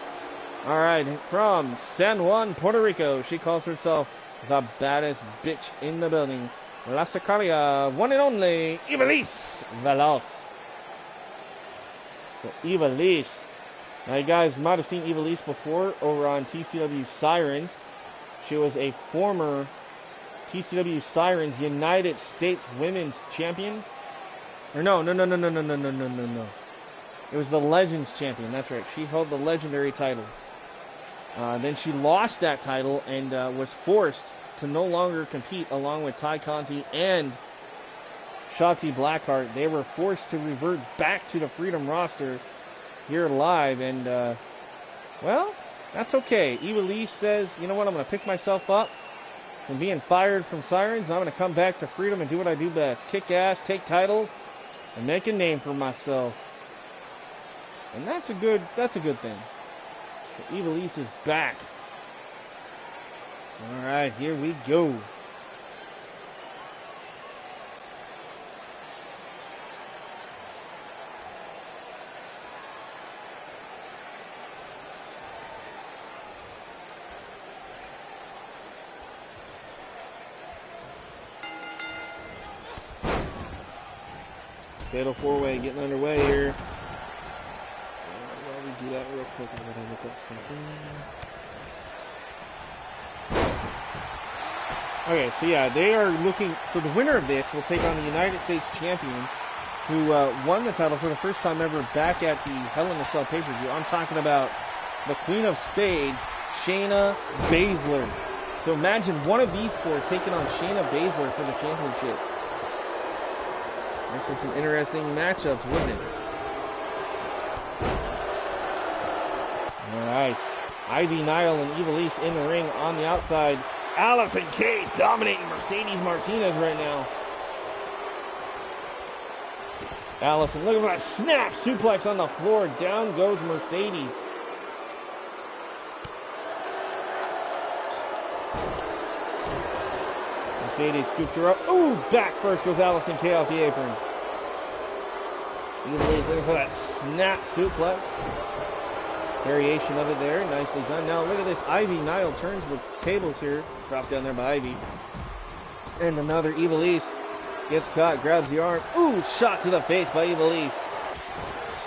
All right, from San Juan, Puerto Rico, she calls herself the baddest bitch in the building. La Sicaria, one and only, Ivelisse Veloz. So Ivelisse. Now you guys might have seen Ivelisse before over on TCW Sirens. She was a former TCW Sirens United States Women's Champion. Or no. It was the Legends Champion, that's right. She held the legendary title. Then she lost that title and was forced to no longer compete along with Ty Conti and Shotzi Blackheart. They were forced to revert back to the Freedom roster here live. And, well, that's okay. Ivelisse says, you know what, I'm going to pick myself up from being fired from Sirens. I'm going to come back to Freedom and do what I do best. Kick ass, take titles, and make a name for myself. And that's a good thing. So Ivelisse is back. All right, here we go. Fatal 4-way getting underway here. While we do that real quick, I'm going to look up something. Okay, so yeah, they are looking, so the winner of this will take on the United States champion who won the title for the first time ever back at the Hell in a Cell pay-per-view. I'm talking about the Queen of Spades, Shayna Baszler. So imagine one of these four taking on Shayna Baszler for the championship. Actually, some interesting matchups, wouldn't it? All right, Ivy Nile and Ivelisse in the ring on the outside. Allison Kay dominating Mercedes Martinez right now. Allison, look at that snap suplex on the floor. Down goes Mercedes. Mercedes scoops her up. Ooh, back first goes Allison Kay off the apron. Ivelisse looking for that snap suplex. Variation of it there, nicely done. Now look at this, Ivy Nile turns the tables here. Dropped down there by Ivy. And another Ivelisse gets caught, grabs the arm. Ooh, shot to the face by Ivelisse.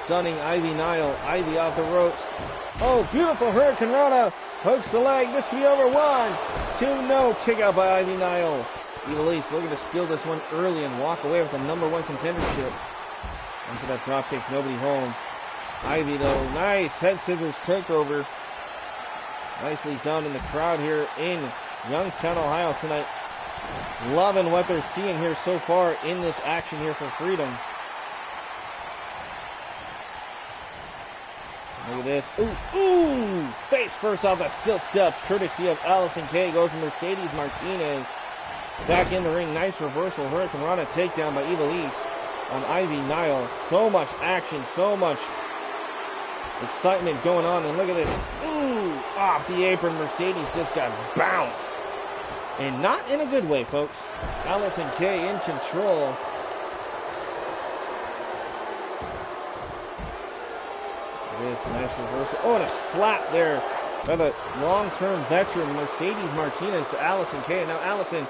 Stunning Ivy Nile. Ivy off the ropes. Oh, beautiful Hurricane Rana. Hooks the leg. This could be over. 1, 2, no. Kick out by Ivy Nile. Ivelisse looking to steal this one early and walk away with the #1 contendership. Into that drop kick, nobody home. Ivy though, nice head scissors takeover. Nicely done in the crowd here in Youngstown, Ohio tonight. Loving what they're seeing here so far in this action here for Freedom. Look at this. Ooh, face first off the steel steps, courtesy of Allison Kay. Goes to Mercedes Martinez. Back in the ring, nice reversal. Hurricane Rana takedown by Ivelisse on Ivy Nile. So much action, so much excitement going on, and look at this. Ooh, off the apron. Mercedes just got bounced. And not in a good way, folks. Allison Kay in control. This nice reversal. Oh, and a slap there by the long-term veteran Mercedes Martinez to Allison Kay. And now Allison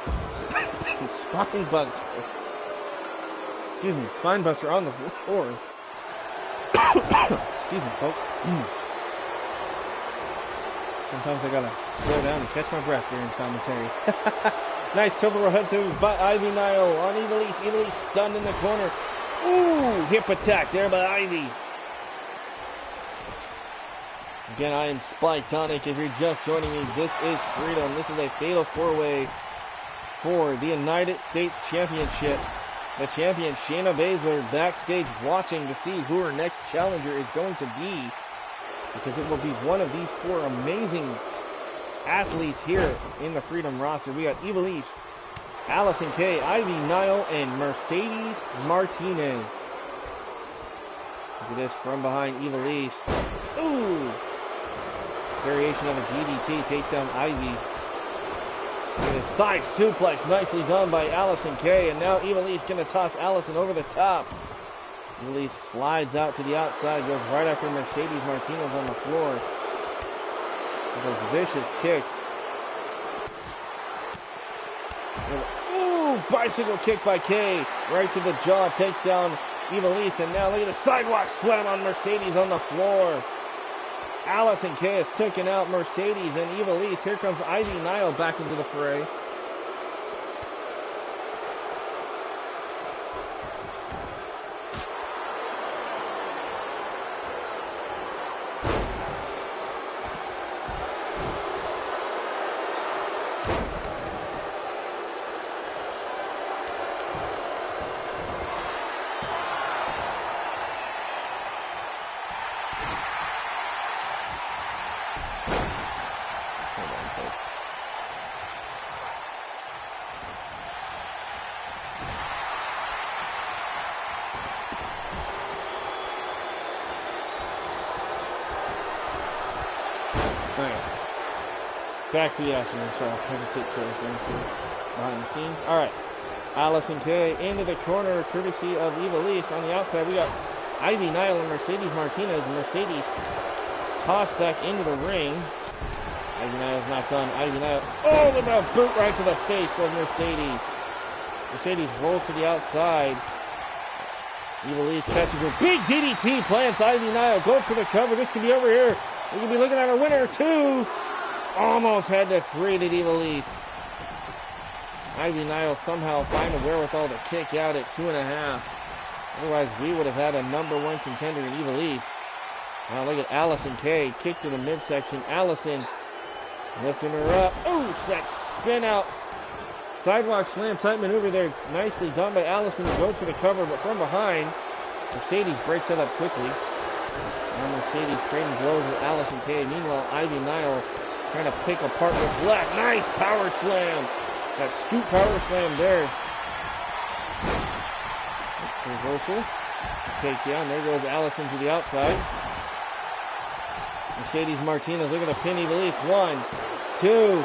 spine busts her. Excuse me, spinebuster on the floor. Excuse me, folks. Sometimes I gotta slow down and catch my breath during commentary. Nice triple head save by Ivy Nile on Evilise. Evilise stunned in the corner. Ooh, hip attack there by Ivy. Again, I am Spyke Tonic. If you're just joining me, this is Freedom. This is a fatal four-way for the United States Championship. The champion, Shayna Baszler, backstage watching to see who her next challenger is going to be, because it will be one of these four amazing athletes here in the Freedom roster. We got Evilise, Allison Kay, Ivy Nile, and Mercedes Martinez. Look at this from behind Evilise. Ooh! Variation of a DDT takes down Ivy. And a side suplex nicely done by Allison Kay. And now Evilise going to toss Allison over the top. Evilise slides out to the outside, goes right after Mercedes Martinez on the floor. With those vicious kicks. Ooh, bicycle kick by Kay. Right to the jaw, takes down Evilise. And now look at the sidewalk slam on Mercedes on the floor. Allison Kay has taken out Mercedes and Evilise. Here comes Ivy Nile back into the fray. Back to the action, so I have to take care of things here behind the scenes. Alright, Allison Kay into the corner, courtesy of Evilise. On the outside, we got Ivy Nile and Mercedes Martinez. Mercedes tossed back into the ring. Ivy Nile's not done. Ivy Nile, oh, look at a boot right to the face of Mercedes. Mercedes rolls to the outside. Evilise catches her big DDT, plants Ivy Nile, goes for the cover. This could be over here. We could be looking at a winner, too. Almost had to three to Evilise. Ivy Nile somehow find a wherewithal to kick out at 2.5. Otherwise, we would have had a #1 contender in Evilise. Now look at Allison Kay. Kick to the midsection. Allison lifting her up. Ooh, that spin out. Sidewalk slam type maneuver there. Nicely done by Allison. Goes for the cover, but from behind, Mercedes breaks that up quickly. Now Mercedes trading blows with Allison Kay. Meanwhile, Ivy Nile trying to pick apart the black. Nice power slam. That scoop power slam there. Reversal. Takedown. There goes Allison to the outside. Mercedes Martinez looking to pin Evilise. 1, 2.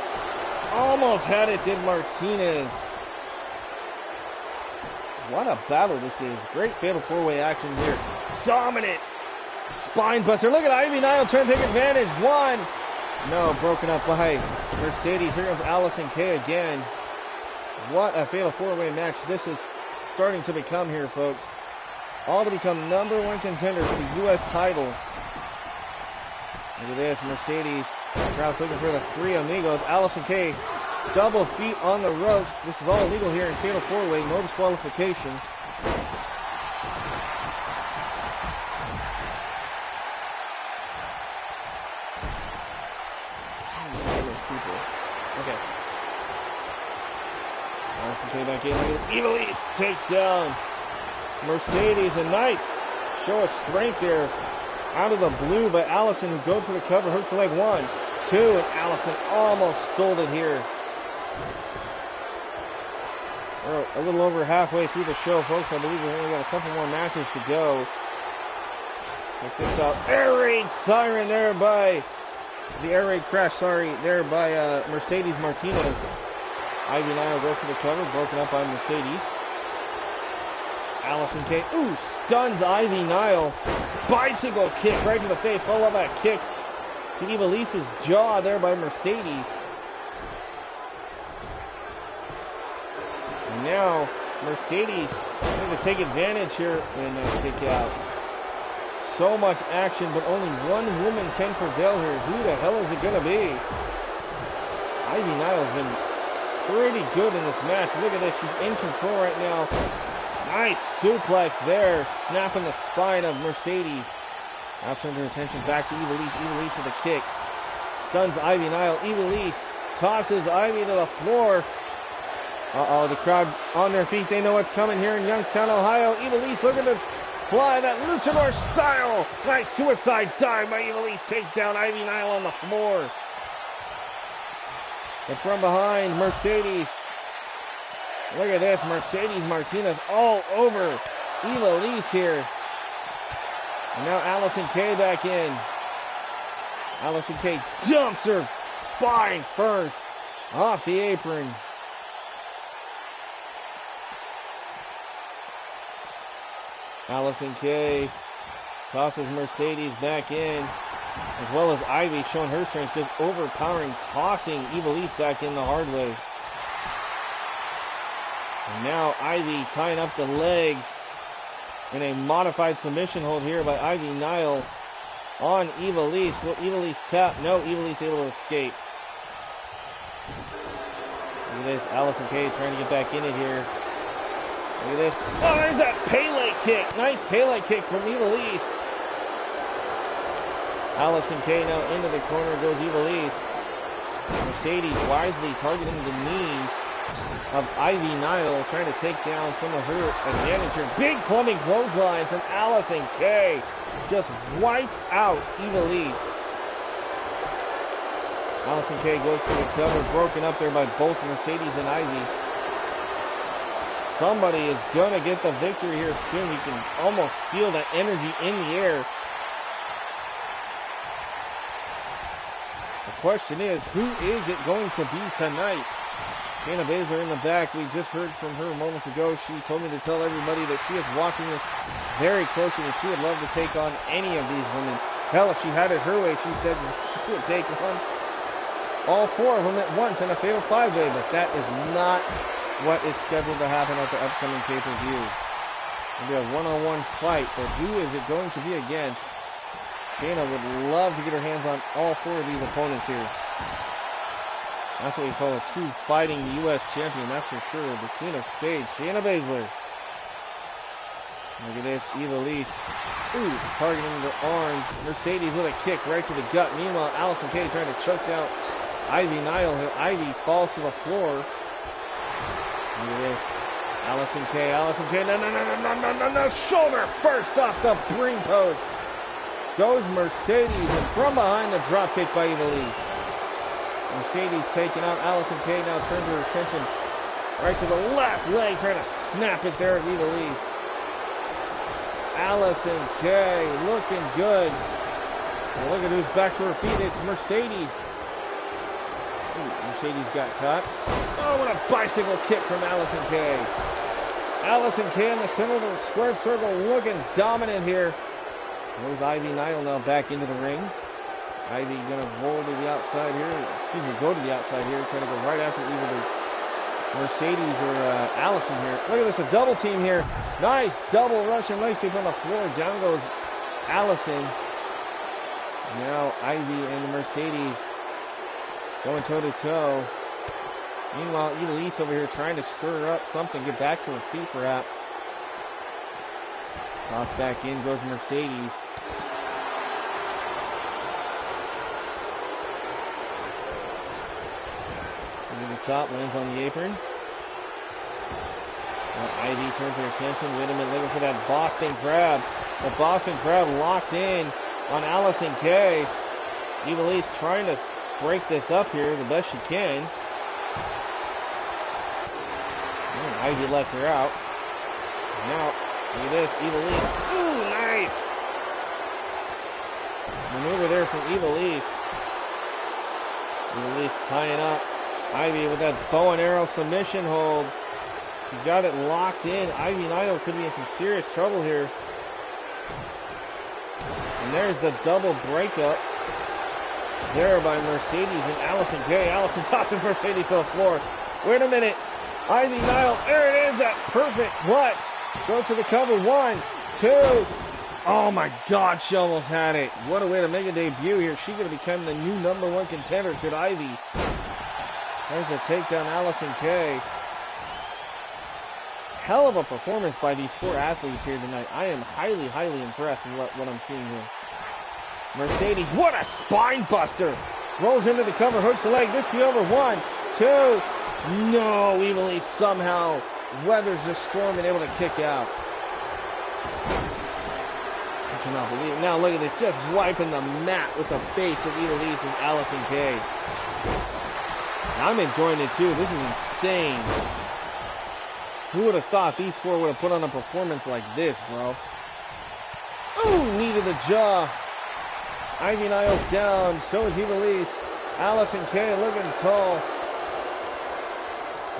Almost had it, did Martinez. What a battle this is. Great fatal four-way action here. Dominant spine buster. Look at Ivy Nile trying to take advantage. 1. No, broken up by Mercedes. Here comes Allison Kay again. What a fatal four-way match this is starting to become here, folks. All to become #1 contender for the U.S. title. Look at this, Mercedes. Crowd's looking for the three amigos. Allison Kay, double feet on the ropes. This is all illegal here in fatal four-way. No disqualification. Okay. Allison Kay back in. Evilise takes down Mercedes. A nice show of strength there out of the blue by Allison, who goes for the cover. Hooks the leg. 1, 2, and Allison almost stole it here. We're a little over halfway through the show, folks. I believe we've only got a couple more matches to go. Check this out. Air raid siren there by the air raid crash, there by Mercedes Martinez. Ivy Nile goes for the cover, broken up by Mercedes. Allison Kay, ooh, stuns Ivy Nile. Bicycle kick right to the face. I love that kick to Evilise's jaw there by Mercedes. And now Mercedes trying to take advantage here and kick out. So much action, but only one woman can prevail here. Who the hell is it going to be? Ivy Nile's been pretty good in this match. Look at this. She's in control right now. Nice suplex there. Snapping the spine of Mercedes. Now turns her attention back to Evilise. Evilise with a kick. Stuns Ivy Nile. Evilise tosses Ivy to the floor. Uh-oh, the crowd on their feet. They know what's coming here in Youngstown, Ohio. Evilise looking to fly that luchador style. Nice suicide dive by Evilise. Takes down Ivy Nile on the floor. And from behind, Mercedes. Look at this. Mercedes Martinez all over Evilise here. And now Allison Kay back in. Allison Kay jumps her spine first off the apron. Allison Kay tosses Mercedes back in, as well as Ivy showing her strength, just overpowering, tossing Evilise back in the hard way. And now Ivy tying up the legs in a modified submission hold here by Ivy Nile on Evilise. Will Evilise tap? No, Evilise able to escape. Look at this, Allison Kay trying to get back in it here. Look at this. Oh, there's that Pele kick. Nice Pele kick from Evilise. Allison Kay now into the corner goes Evilise. Mercedes wisely targeting the knees of Ivy Nile, trying to take down some of her advantage here. Big plumbing clothesline from Allison Kay. Just wiped out Evilise. Allison Kay goes for the cover, broken up there by both Mercedes and Ivy. Somebody is going to get the victory here soon. You can almost feel that energy in the air. The question is, who is it going to be tonight? Shayna Baszler in the back. We just heard from her moments ago. She told me to tell everybody that she is watching this very closely and she would love to take on any of these women. Hell, if she had it her way, she said she would take on all four of them at once in a fatal five-way, but that is not what is scheduled to happen at the upcoming pay-per-view. It'll be a one-on-one fight, but who is it going to be against? Shayna would love to get her hands on all four of these opponents here. That's what we call a true fighting U.S. champion, that's for sure. The Queen of Spades, Shayna Baszler. Look at this, Evilise. Ooh, targeting the arms. Mercedes with a kick right to the gut. Meanwhile, Allison Kay trying to choke down Ivy Nile here. Ivy falls to the floor. Look at this. Allison Kay. No. Shoulder first off the ring post. Goes Mercedes, and from behind the drop kick by Evilise. Mercedes taking out Allison Kay. Now turns her attention right to the left leg, trying to snap it there at Evilise. Allison Kay looking good. And look at who's back to her feet. It's Mercedes. Ooh, Mercedes got caught. Oh, what a bicycle kick from Allison Kay. Allison Kay in the center of the squared circle, looking dominant here. There's Ivy Nile now back into the ring. Ivy gonna roll to the outside here. Excuse me, go to the outside here. Trying to go right after either Mercedes or Allison here. Look at this, a double team here. Nice double Russian leg sweep on the floor. Down goes Allison. Now Ivy and Mercedes going toe to toe. Meanwhile, Evilise over here trying to stir up something, get back to her feet perhaps. Toss back in goes Mercedes. The top lands on the apron. Ivy turns her attention. Wait a minute, looking for that Boston Crab. The Boston Crab locked in on Allison Kay. Evilise trying to break this up here the best she can. And Ivy lets her out. Now, look at this, Evilise. Ooh, nice! Maneuver there from Evilise. Evilise tying up Ivy with that bow and arrow submission hold. She got it locked in. Ivy Nile could be in some serious trouble here. And there's the double breakup there by Mercedes and Allison Kay. Allison tossing Mercedes to the floor. Wait a minute. Ivy Nile, there it is, that perfect clutch. Goes for the cover, 1, 2. Oh my God, she almost had it. What a way to make a debut here. She's going to become the new #1 contender, could Ivy. There's a takedown, Allison Kay. Hell of a performance by these 4 athletes here tonight. I am highly, highly impressed with what I'm seeing here. Mercedes, what a spine buster. Rolls into the cover, hooks the leg. This be over, 1, 2. No, Evilise somehow weathers the storm and able to kick out. I cannot believe it. Now look at this, just wiping the mat with the face of Evilise and Allison Kay. I'm enjoying it too. This is insane. Who would have thought these 4 would have put on a performance like this, bro? Oh, knee to the jaw. Ivy Niles down. So is Evilise. Allison Kay looking tall.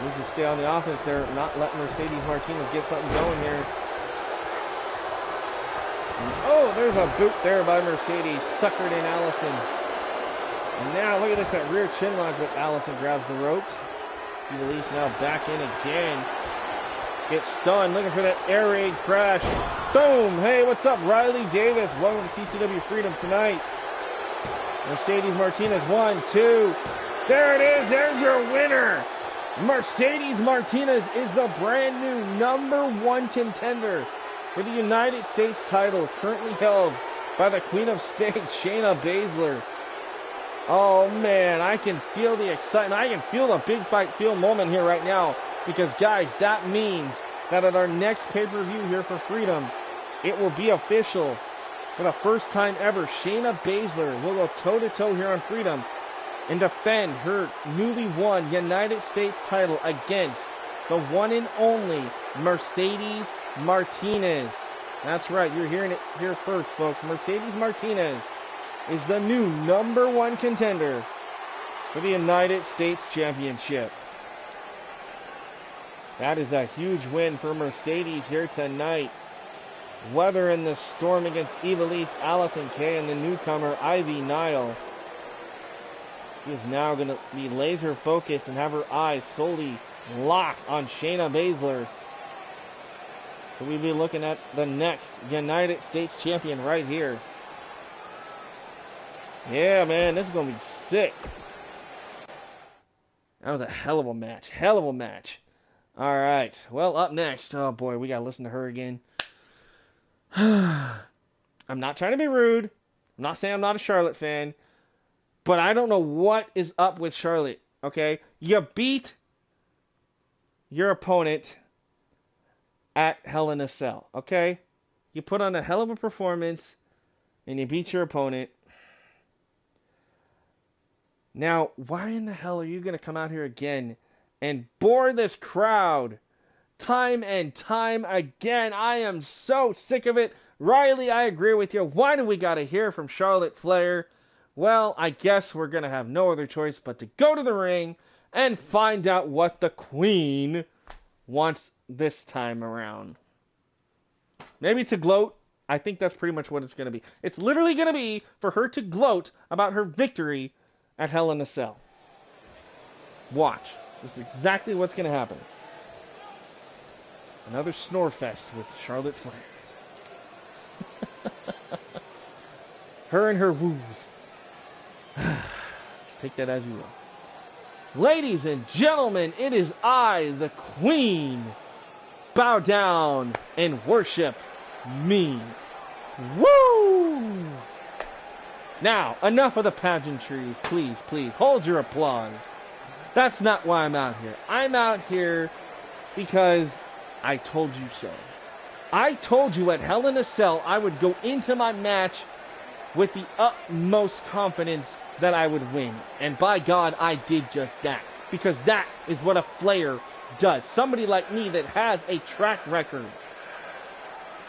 Needs to stay on the offense there, not let Mercedes Martinez get something going here. And, oh, there's a boot there by Mercedes. Suckered in Allison. And now look at this, that rear chin lock, but Allison grabs the ropes. Evilise now back in again. Gets stunned, looking for that air raid crash. Boom! Hey, what's up, Riley Davis? Welcome to TCW Freedom tonight. Mercedes Martinez, 1, 2. There it is, there's your winner. Mercedes Martinez is the brand new #1 contender for the United States title, currently held by the Queen of Spades, Shayna Baszler. Oh man, I can feel the excitement. I can feel the big fight feel moment here right now. Because guys, that means that at our next pay-per-view here for Freedom, it will be official. For the first time ever, Shayna Baszler will go toe-to-toe here on Freedom and defend her newly won United States title against the one and only Mercedes Martinez. That's right, you're hearing it here first, folks. Mercedes Martinez is the new #1 contender for the United States Championship. That is a huge win for Mercedes here tonight. Weathering the storm against Evilise, Allison Kay, and the newcomer Ivy Nile. She is now going to be laser focused and have her eyes solely locked on Shayna Baszler. So we'll be looking at the next United States champion right here. Yeah, man, this is going to be sick. That was a hell of a match. Hell of a match. All right. Well, up next. Oh, boy, we got to listen to her again. I'm not trying to be rude. I'm not saying I'm not a Charlotte fan. But I don't know what is up with Charlotte, okay? You beat your opponent at Hell in a Cell, okay? You put on a hell of a performance, and you beat your opponent. Now, why in the hell are you going to come out here again and bore this crowd time and time again? I am so sick of it. Riley, I agree with you. Why do we got to hear from Charlotte Flair? Well, I guess we're going to have no other choice but to go to the ring and find out what the Queen wants this time around. Maybe to gloat. I think that's pretty much what it's going to be. It's literally going to be for her to gloat about her victory at Hell in a Cell. Watch. This is exactly what's going to happen. Another snore fest with Charlotte Flair. Her and her woos. Take that as you will. Ladies and gentlemen, it is I, the Queen. Bow down and worship me. Woo! Now, enough of the pageantries. Please, please, hold your applause. That's not why I'm out here. I'm out here because I told you so. I told you at Hell in a Cell I would go into my match with the utmost confidence that I would win. And by God, I did just that. Because that is what a Flair does. Somebody like me that has a track record.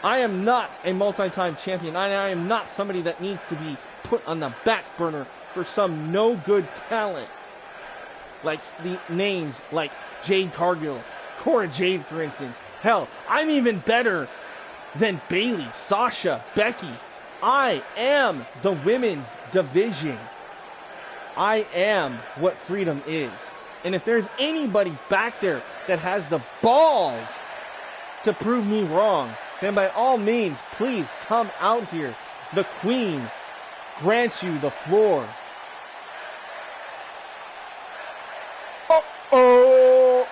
I am not a multi-time champion. I am not somebody that needs to be put on the back burner for some no-good talent. Like the names like Jade Cargill, Cora Jade, for instance. Hell, I'm even better than Bayley, Sasha, Becky. I am the women's division. I am what Freedom is. And if there's anybody back there that has the balls to prove me wrong, then by all means, please come out here. The Queen grants you the floor. Uh-oh!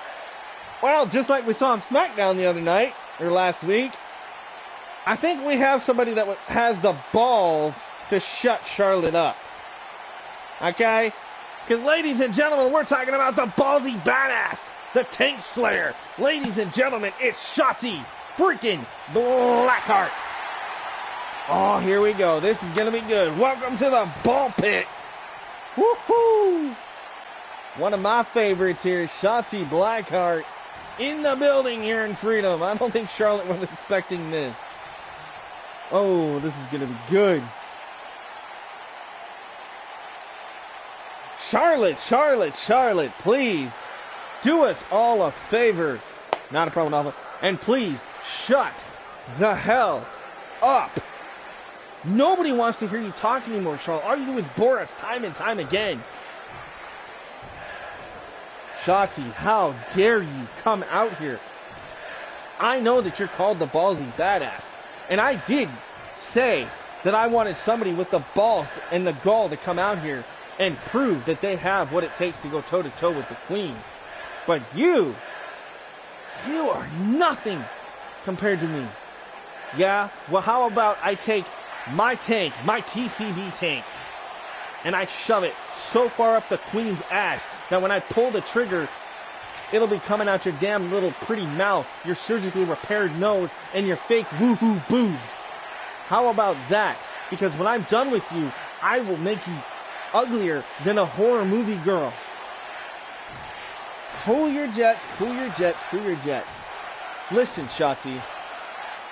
Well, just like we saw on SmackDown the other night, or last week, I think we have somebody that has the balls to shut Charlotte up. Okay? Because, ladies and gentlemen, we're talking about the ballsy badass, the Tank Slayer. Ladies and gentlemen, it's Shotzi freaking Blackheart. Oh, here we go. This is going to be good. Welcome to the ball pit. Woohoo! One of my favorites here, Shotzi Blackheart, in the building here in Freedom. I don't think Charlotte was expecting this. Oh, this is going to be good. Charlotte, please do us all a favor. Not a problem, Alpha. And please shut the hell up. Nobody wants to hear you talk anymore, Charlotte. All you do is bore us time and time again. Shotzi, how dare you come out here? I know that you're called the ballsy badass. And I did say that I wanted somebody with the balls and the gall to come out here and prove that they have what it takes to go toe-to-toe with the Queen. But you are nothing compared to me. Yeah? Well, how about I take my tank, my TCB tank, and I shove it so far up the Queen's ass that when I pull the trigger, it'll be coming out your damn little pretty mouth, your surgically repaired nose, and your fake woohoo boobs. How about that? Because when I'm done with you, I will make you uglier than a horror movie girl. Cool your jets, cool your jets, cool your jets. Listen, Shotzi,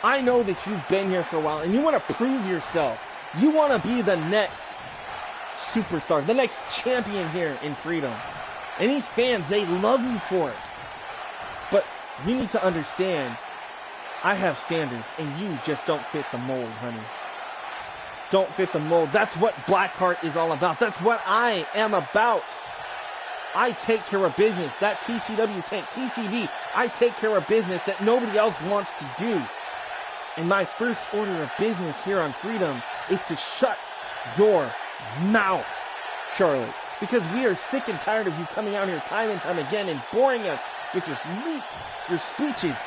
I know that you've been here for a while and you want to prove yourself. You want to be the next superstar, the next champion here in Freedom. And these fans, they love you for it. But you need to understand, I have standards and you just don't fit the mold, honey. Don't fit the mold. That's what Blackheart is all about. That's what I am about. I take care of business. That TCW tank, TCB, I take care of business that nobody else wants to do. And my first order of business here on Freedom is to shut your mouth, Charlotte. Because we are sick and tired of you coming out here time and time again and boring us with your speeches.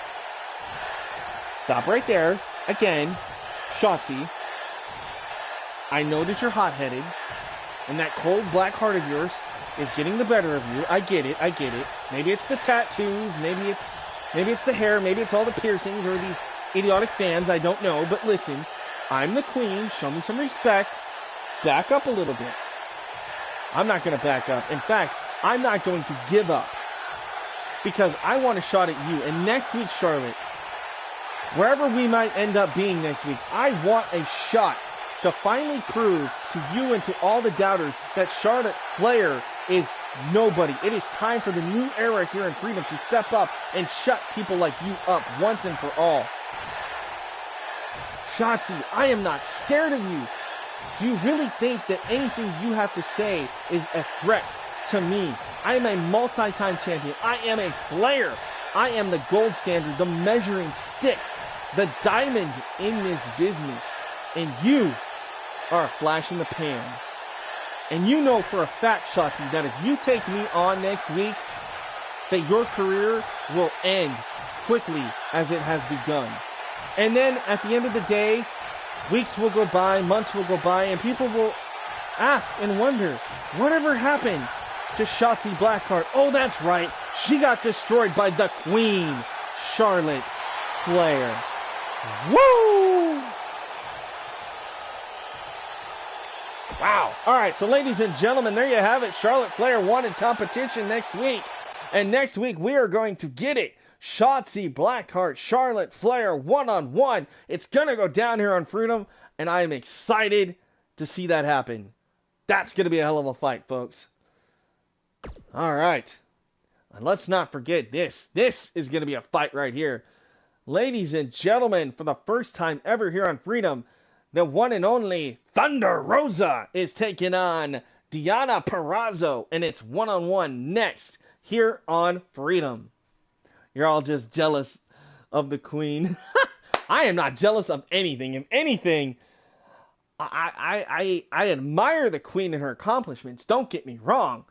Stop right there. Again, Shotzi, I know that you're hot-headed, and that cold black heart of yours is getting the better of you. I get it. Maybe it's the tattoos, maybe it's the hair, maybe it's all the piercings or these idiotic fans, I don't know. But listen, I'm the Queen. Show me some respect. Back up a little bit. I'm not going to back up. In fact, I'm not going to give up. Because I want a shot at you. And next week, Charlotte, wherever we might end up being next week, I want a shot to finally prove to you and to all the doubters that Charlotte Flair is nobody. It is time for the new era here in Freedom to step up and shut people like you up once and for all. Shotzi, I am not scared of you. Do you really think that anything you have to say is a threat to me? I am a multi-time champion. I am a Flair. I am the gold standard, the measuring stick, the diamond in this business. And you are a flash in the pan. And you know for a fact, Shotzi, that if you take me on next week, that your career will end quickly as it has begun. And then at the end of the day, weeks will go by, months will go by, and people will ask and wonder, whatever happened to Shotzi Blackheart? Oh, that's right. She got destroyed by the Queen, Charlotte Flair. Woo! Wow. All right, so ladies and gentlemen, there you have it. Charlotte Flair wanted competition next week. And next week, we are going to get it. Shotzi Blackheart, Charlotte Flair, one-on-one. It's going to go down here on Freedom, and I am excited to see that happen. That's going to be a hell of a fight, folks. All right. And let's not forget this. This is going to be a fight right here. Ladies and gentlemen, for the first time ever here on Freedom, the one and only Thunder Rosa is taking on Diana Perezo, and it's one-on-one next. here on Freedom. You're all just jealous of the queen. I am not jealous of anything. If anything, I admire the queen and her accomplishments. Don't get me wrong.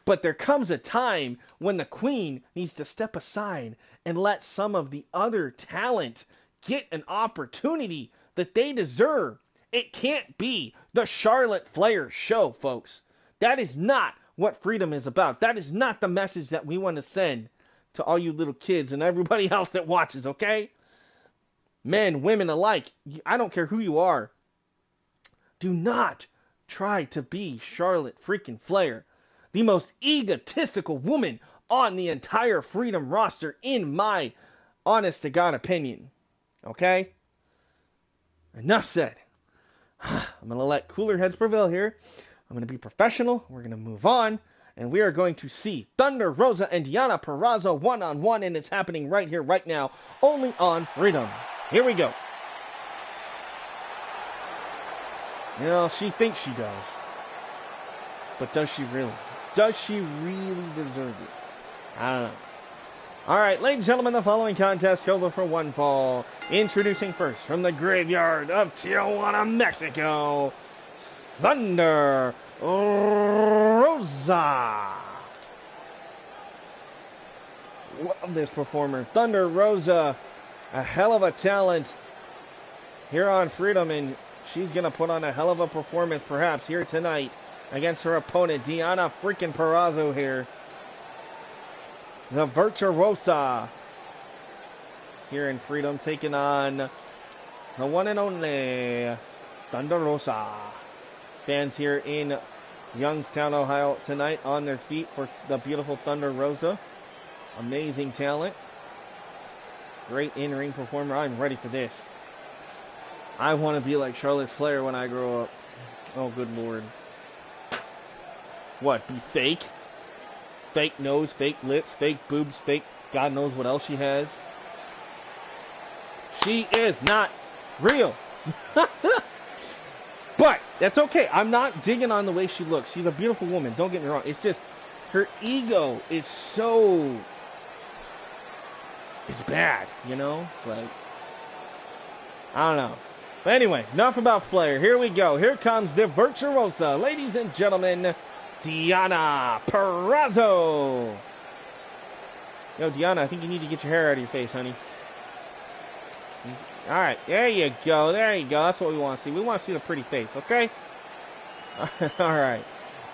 But there comes a time when the queen needs to step aside and let some of the other talent get an opportunity that they deserve. It can't be the Charlotte Flair show, folks. That is not what Freedom is about. That is not the message that we want to send to all you little kids and everybody else that watches, okay? Men, women alike, I don't care who you are. Do not try to be Charlotte freaking Flair, the most egotistical woman on the entire Freedom roster, in my honest to God opinion. Okay? Enough said. I'm going to let cooler heads prevail here. I'm going to be professional. We're going to move on. And we are going to see Thunder Rosa and Deonna Purrazzo one-on-one. And it's happening right here, right now, only on Freedom. Here we go. You know, she thinks she does. But does she really? Does she really deserve it? I don't know. Alright, ladies and gentlemen, the following contest scheduled for one fall. Introducing first from the graveyard of Tijuana, Mexico, Thunder Rosa. Love this performer. Thunder Rosa, a hell of a talent here on Freedom, and she's going to put on a hell of a performance perhaps here tonight against her opponent, Deonna freaking Purrazzo here. The Virtuosa here in Freedom, taking on the one and only Thunder Rosa. Fans here in Youngstown, Ohio tonight on their feet for the beautiful Thunder Rosa. Amazing talent. Great in-ring performer. I'm ready for this. I want to be like Charlotte Flair when I grow up. Oh, good Lord. What, be fake? Fake nose, fake lips, fake boobs, fake God knows what else she has. She is not real. But that's okay. I'm not digging on the way she looks. She's a beautiful woman. Don't get me wrong. It's just her ego is so... it's bad, you know? Like, I don't know. But anyway, enough about Flair. Here we go. Here comes the Virtuosa. Ladies and gentlemen, Deonna Purrazzo. Yo, Deonna, I think you need to get your hair out of your face, honey. Alright, there you go. There you go. That's what we want to see. We want to see the pretty face, okay? Alright.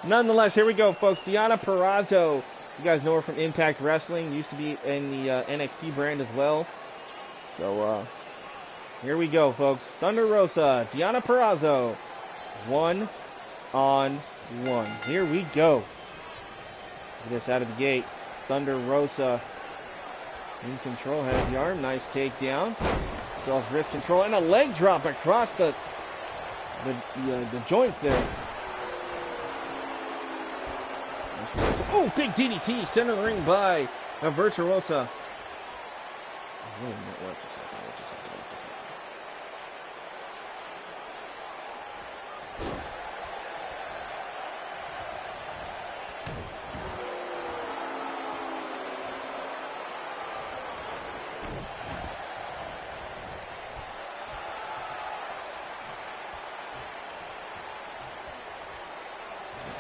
Nonetheless, here we go, folks. Deonna Purrazzo. You guys know her from Impact Wrestling. Used to be in the NXT brand as well. So, here we go, folks. Thunder Rosa, Deonna Purrazzo. 1-on-1. Here we go. Get this out of the gate. Thunder Rosa in control. Has the arm. Nice takedown. Still has wrist control. And a leg drop across the joints there. Oh, big DDT. Center of the ring by a Virtuosa. Wait a minute. What just happened?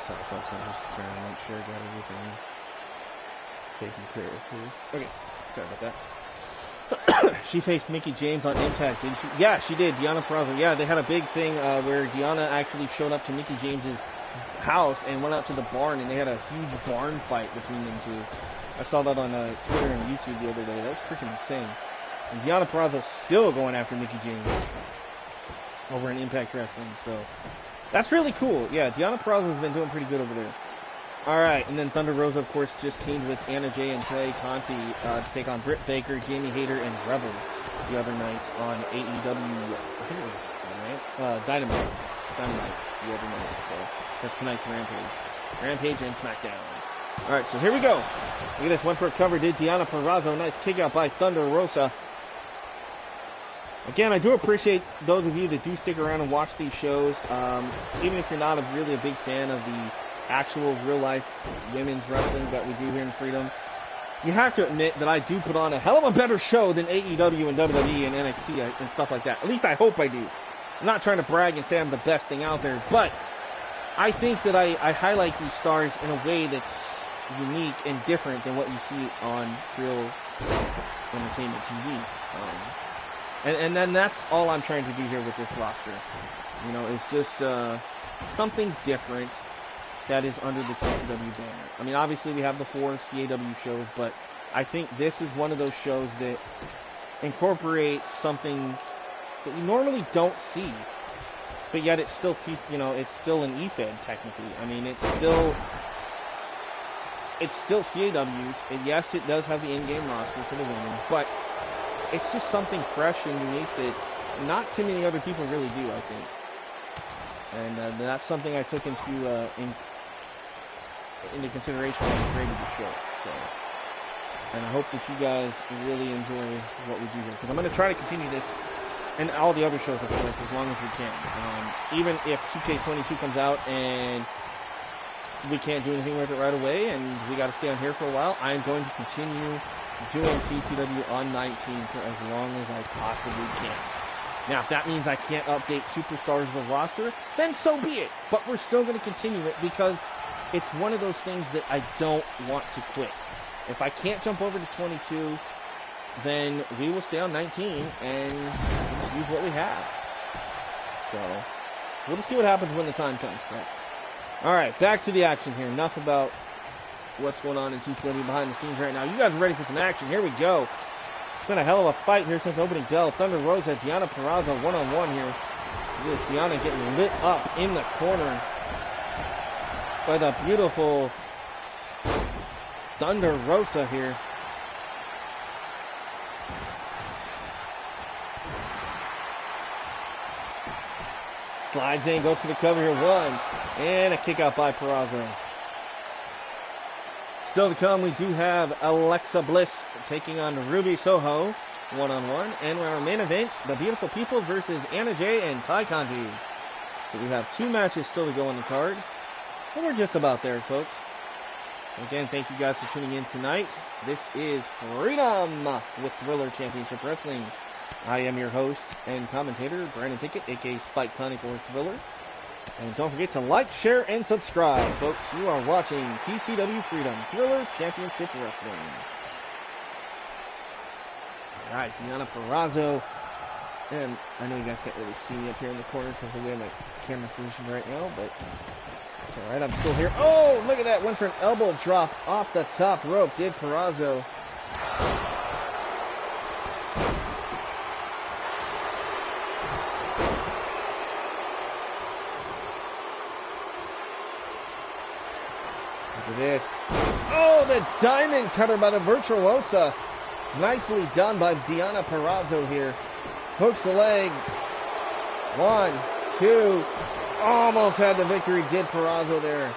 Sorry, folks, I'm just trying to make sure I got everything taken care of here. Okay, sorry about that. She faced Mickie James on Impact, didn't she? Yeah, she did. Deonna Purrazzo. Yeah, they had a big thing where Deonna actually showed up to Mickie James's house and went out to the barn, and they had a huge barn fight between them two. I saw that on Twitter and YouTube the other day. That was freaking insane. And Deonna Purrazzo's still going after Mickie James over in Impact Wrestling, so... that's really cool. Yeah, Deonna Purrazzo's been doing pretty good over there. Alright, and then Thunder Rosa, of course, just teamed with Anna Jay and Tay Conti to take on Britt Baker, Jamie Hayter, and Rebel the other night on AEW, I think it was Dynamite the other night. So that's tonight's Rampage and SmackDown. Alright, so here we go. Look at this, went for a cover, did Deonna Purrazzo. Nice kick out by Thunder Rosa. Again, I do appreciate those of you that do stick around and watch these shows. Even if you're not really a big fan of the actual real-life women's wrestling that we do here in Freedom, you have to admit that I do put on a hell of a better show than AEW and WWE and NXT and stuff like that. At least I hope I do. I'm not trying to brag and say I'm the best thing out there, but I think that I highlight these stars in a way that's unique and different than what you see on real entertainment TV. And then that's all I'm trying to do here with this roster. You know, it's just something different that is under the TCW banner. I mean, obviously we have the 4 CAW shows, but I think this is one of those shows that incorporates something that you normally don't see, but yet it's still it's still an EFED technically. I mean, it's still CAWs, and yes, it does have the in-game roster for the women, but it's just something fresh and unique that not too many other people really do, I think. And that's something I took into consideration when I created the show. So, and I hope that you guys really enjoy what we do here, because I'm going to try to continue this and all the other shows, of course, as long as we can. Even if 2K22 comes out and we can't do anything with it right away and we got to stay on here for a while, I'm going to continue doing TCW on 19 for as long as I possibly can. Now, if that means I can't update superstars of the roster, then so be it. But we're still going to continue it because it's one of those things that I don't want to quit. If I can't jump over to 22, then we will stay on 19 and just use what we have. So, we'll just see what happens when the time comes. Right? Alright, back to the action here. Enough about what's going on in TCW behind the scenes right now. You guys are ready for some action. Here we go. It's been a hell of a fight here since opening bell. Thunder Rosa, Deonna Purrazzo one-on-one here. This Deonna getting lit up in the corner by the beautiful Thunder Rosa here. Slides in, goes for the cover here. One. And a kick out by Perezo. Still to come, we do have Alexa Bliss taking on Ruby Soho one-on-one. And our main event, the Beautiful People versus Anna Jay and Ty Conti. So we have 2 matches still to go on the card. And we're just about there, folks. Again, thank you guys for tuning in tonight. This is Freedom with Thriller Championship Wrestling. I am your host and commentator, Brandon Ticket, aka Spyke, Tonic, or Thriller. And don't forget to like, share, and subscribe, folks. You are watching TCW Freedom, Thriller Championship Wrestling. Alright, Deonna Purrazzo. And I know you guys can't really see me up here in the corner because of the way my camera's positioned right now, but it's alright, I'm still here. Oh, look at that. Went for an elbow drop off the top rope, did Perezo. Look at this. Oh, the diamond cutter by the Virtuosa. Nicely done by Deonna Purrazzo here. Hooks the leg. 1, 2. Almost had the victory, did Perezo there.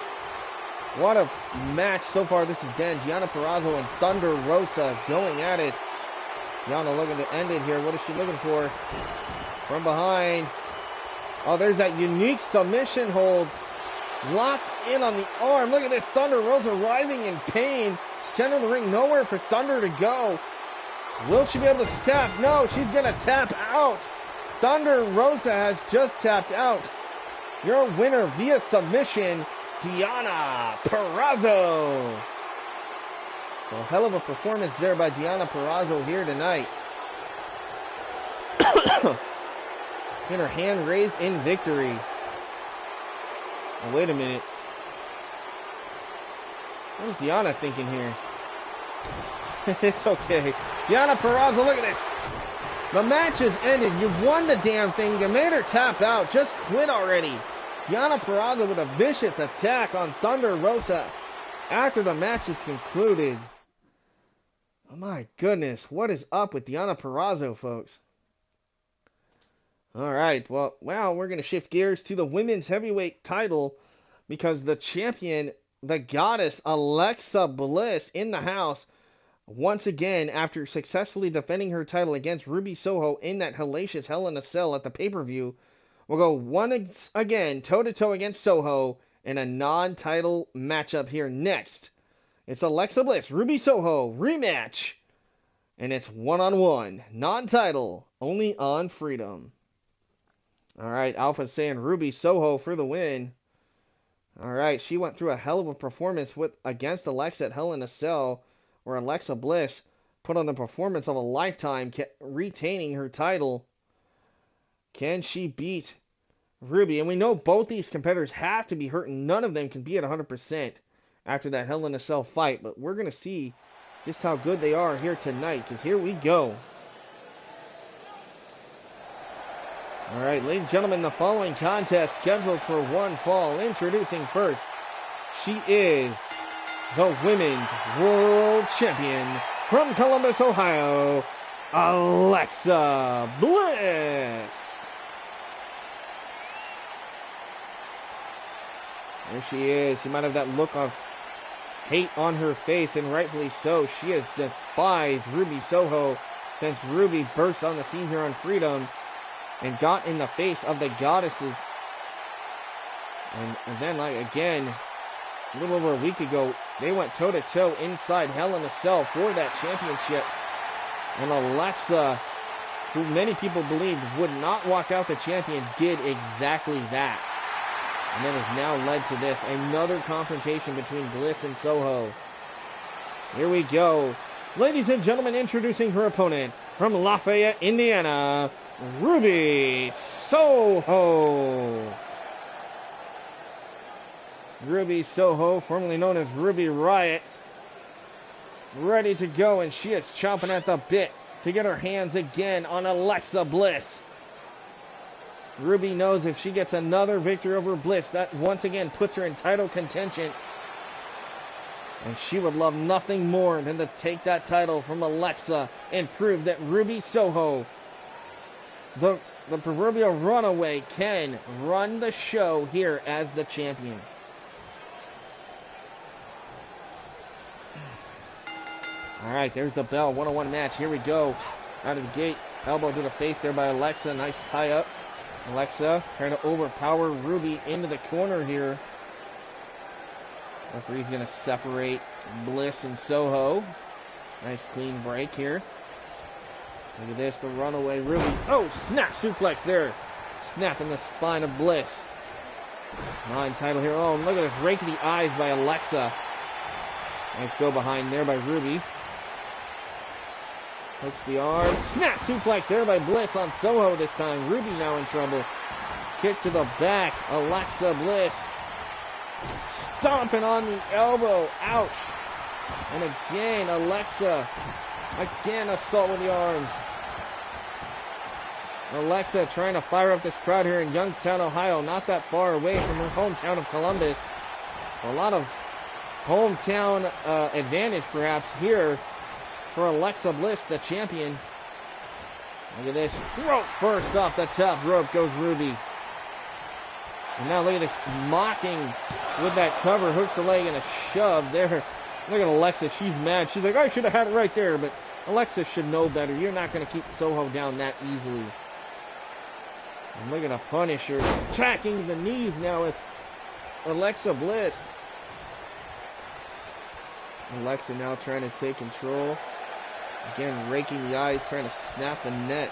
What a match so far this has been. Deonna Purrazzo and Thunder Rosa going at it. Deonna looking to end it here. What is she looking for? From behind. Oh, there's that unique submission hold. Locked in on the arm. Look at this. Thunder Rosa writhing in pain. Center of the ring. Nowhere for Thunder to go. Will she be able to tap? No, she's going to tap out. Thunder Rosa has just tapped out. Your winner via submission, Deonna Purrazzo. A hell of a performance there by Deonna Purrazzo here tonight. Get her hand raised in victory. Oh, wait a minute. What is Deonna thinking here? It's okay. Deonna Purrazzo, look at this. The match has ended. You won the damn thing. You made her tap out. Just quit already. Deonna Purrazzo with a vicious attack on Thunder Rosa after the match is concluded. Oh my goodness. What is up with Deonna Purrazzo, folks? Alright, well, we're going to shift gears to the women's heavyweight title because the champion, the goddess Alexa Bliss, in the house once again after successfully defending her title against Ruby Soho in that hellacious Hell in a Cell at the pay-per-view, will go once again toe-to-toe against Soho in a non-title matchup here next. It's Alexa Bliss, Ruby Soho, rematch. And it's one-on-one, non-title, only on Freedom. All right, Alpha's saying Ruby Soho for the win. All right, she went through a hell of a performance against Alexa at Hell in a Cell, where Alexa Bliss put on the performance of a lifetime, retaining her title. Can she beat Ruby? And we know both these competitors have to be hurt, and none of them can be at 100% after that Hell in a Cell fight. But we're going to see just how good they are here tonight, because here we go. All right, ladies and gentlemen, the following contest scheduled for one fall. Introducing first, she is the Women's World Champion from Columbus, Ohio, Alexa Bliss. There she is. She might have that look of hate on her face, and rightfully so. She has despised Ruby Soho since Ruby burst on the scene here on Freedom and got in the face of the goddesses. And then, like, again, a little over a week ago, they went toe-to-toe inside Hell in a Cell for that championship. And Alexa, who many people believed would not walk out the champion, did exactly that. And that has now led to this, another confrontation between Bliss and Soho. Here we go. Ladies and gentlemen, introducing her opponent from Lafayette, Indiana, Ruby Soho. Ruby Soho, formerly known as Ruby Riot, ready to go, and she is chomping at the bit to get her hands again on Alexa Bliss. Ruby knows if she gets another victory over Bliss, that once again puts her in title contention. And she would love nothing more than to take that title from Alexa and prove that Ruby Soho, the proverbial runaway, can run the show here as the champion. All right, there's the bell. 1-on-1 match. Here we go. Out of the gate. Elbow to the face there by Alexa. Nice tie-up. Alexa trying to overpower Ruby into the corner here. Referee's going to separate Bliss and Soho. Nice clean break here. Look at this, the runaway Ruby. Oh, snap suplex there. Snapping the spine of Bliss. Non-title here. Oh, look at this, rake of the eyes by Alexa. Nice go behind there by Ruby. Hooks the arm. Snap suplex there by Bliss on Soho this time. Ruby now in trouble. Kick to the back. Alexa Bliss stomping on the elbow. Ouch. And again, Alexa. Again, assault with the arms. Alexa trying to fire up this crowd here in Youngstown, Ohio. Not that far away from her hometown of Columbus. A lot of hometown advantage perhaps here for Alexa Bliss, the champion. Look at this. Throat first off the top rope goes Ruby. And now look at this, mocking with that cover. Hooks the leg and a shove there. Look at Alexa. She's mad. She's like, I should have had it right there. But Alexa should know better. You're not going to keep Soho down that easily. And look at a Punisher tracking the knees now with Alexa Bliss. Alexa now trying to take control. Again, raking the eyes, trying to snap the neck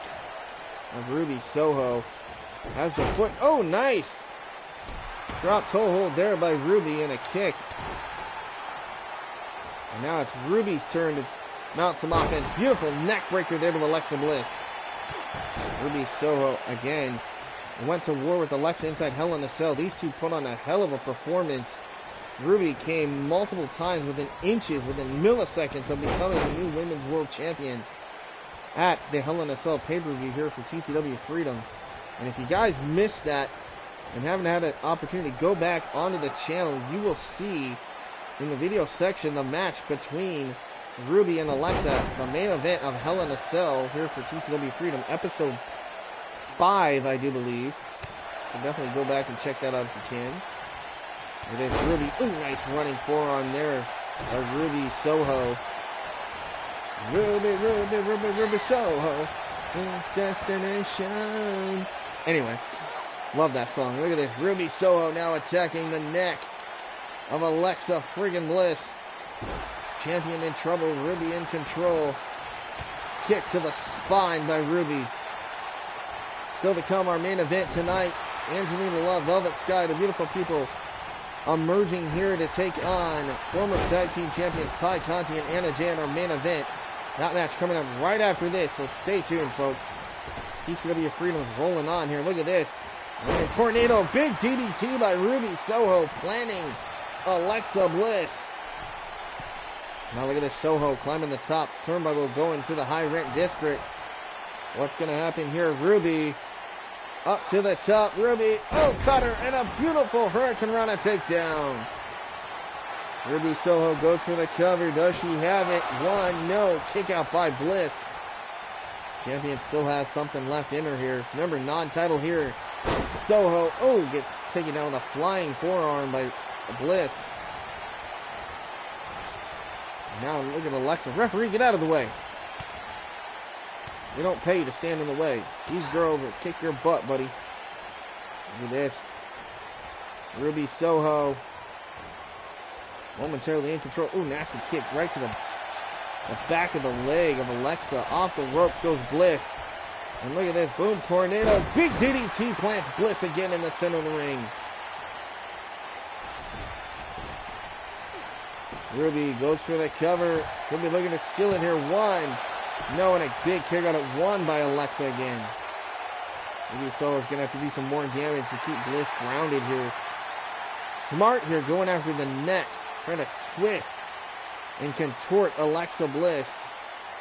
of Ruby Soho. Has the foot. Oh, nice. Drop toe hold there by Ruby and a kick. And now it's Ruby's turn to mount some offense. Beautiful neck breaker there to Alexa Bliss. Ruby Soho again went to war with Alexa inside Hell in a Cell. These two put on a hell of a performance. Ruby came multiple times within inches, within milliseconds of becoming the new Women's World Champion at the Hell in a Cell pay-per-view here for TCW Freedom. And if you guys missed that and haven't had an opportunity to go back onto the channel, you will see in the video section the match between Ruby and Alexa, the main event of Hell in a Cell here for TCW Freedom, episode 5, I do believe. So definitely go back and check that out if you can. It is Ruby. Ooh, nice running forearm there by Ruby Soho. Ruby Soho. Destination. Anyway, Love that song. Look at this. Ruby Soho now attacking the neck of Alexa friggin' Bliss. Champion in trouble. Ruby in control. Kick to the spine by Ruby. Still to come, our main event tonight. Angelina Love, Velvet Sky, the beautiful people emerging here to take on former tag team champions Ty Conti and Anna Jay in our main event. That match coming up right after this, so stay tuned, folks. TCW Freedom is rolling on here. Look at this. And a tornado, big DDT by Ruby Soho, planning Alexa Bliss. Now look at this, Soho climbing the top turnbuckle, going to the high rent district. What's going to happen here? Ruby up to the top. Ruby, oh, cutter, and a beautiful Hurricane Rana takedown. Ruby Soho goes for the cover. Does she have it? One, no. Kick out by Bliss. Champion still has something left in her here. Remember, non-title here. Soho, oh, gets taken down with a flying forearm by Bliss. Now look at Alexa. Referee, get out of the way. They don't pay you to stand in the way. These girls will kick your butt, buddy. Look at this. Ruby Soho momentarily in control. Ooh, nasty kick right to the back of the leg of Alexa. Off the ropes goes Bliss. And look at this. Boom, tornado. Big DDT plants Bliss again in the center of the ring. Ruby goes for the cover. Could be looking to steal it here. One. No, and a big kick out at one by Alexa again. Ruby Soho's going to have to do some more damage to keep Bliss grounded here. Smart here, going after the neck. Trying to twist and contort Alexa Bliss,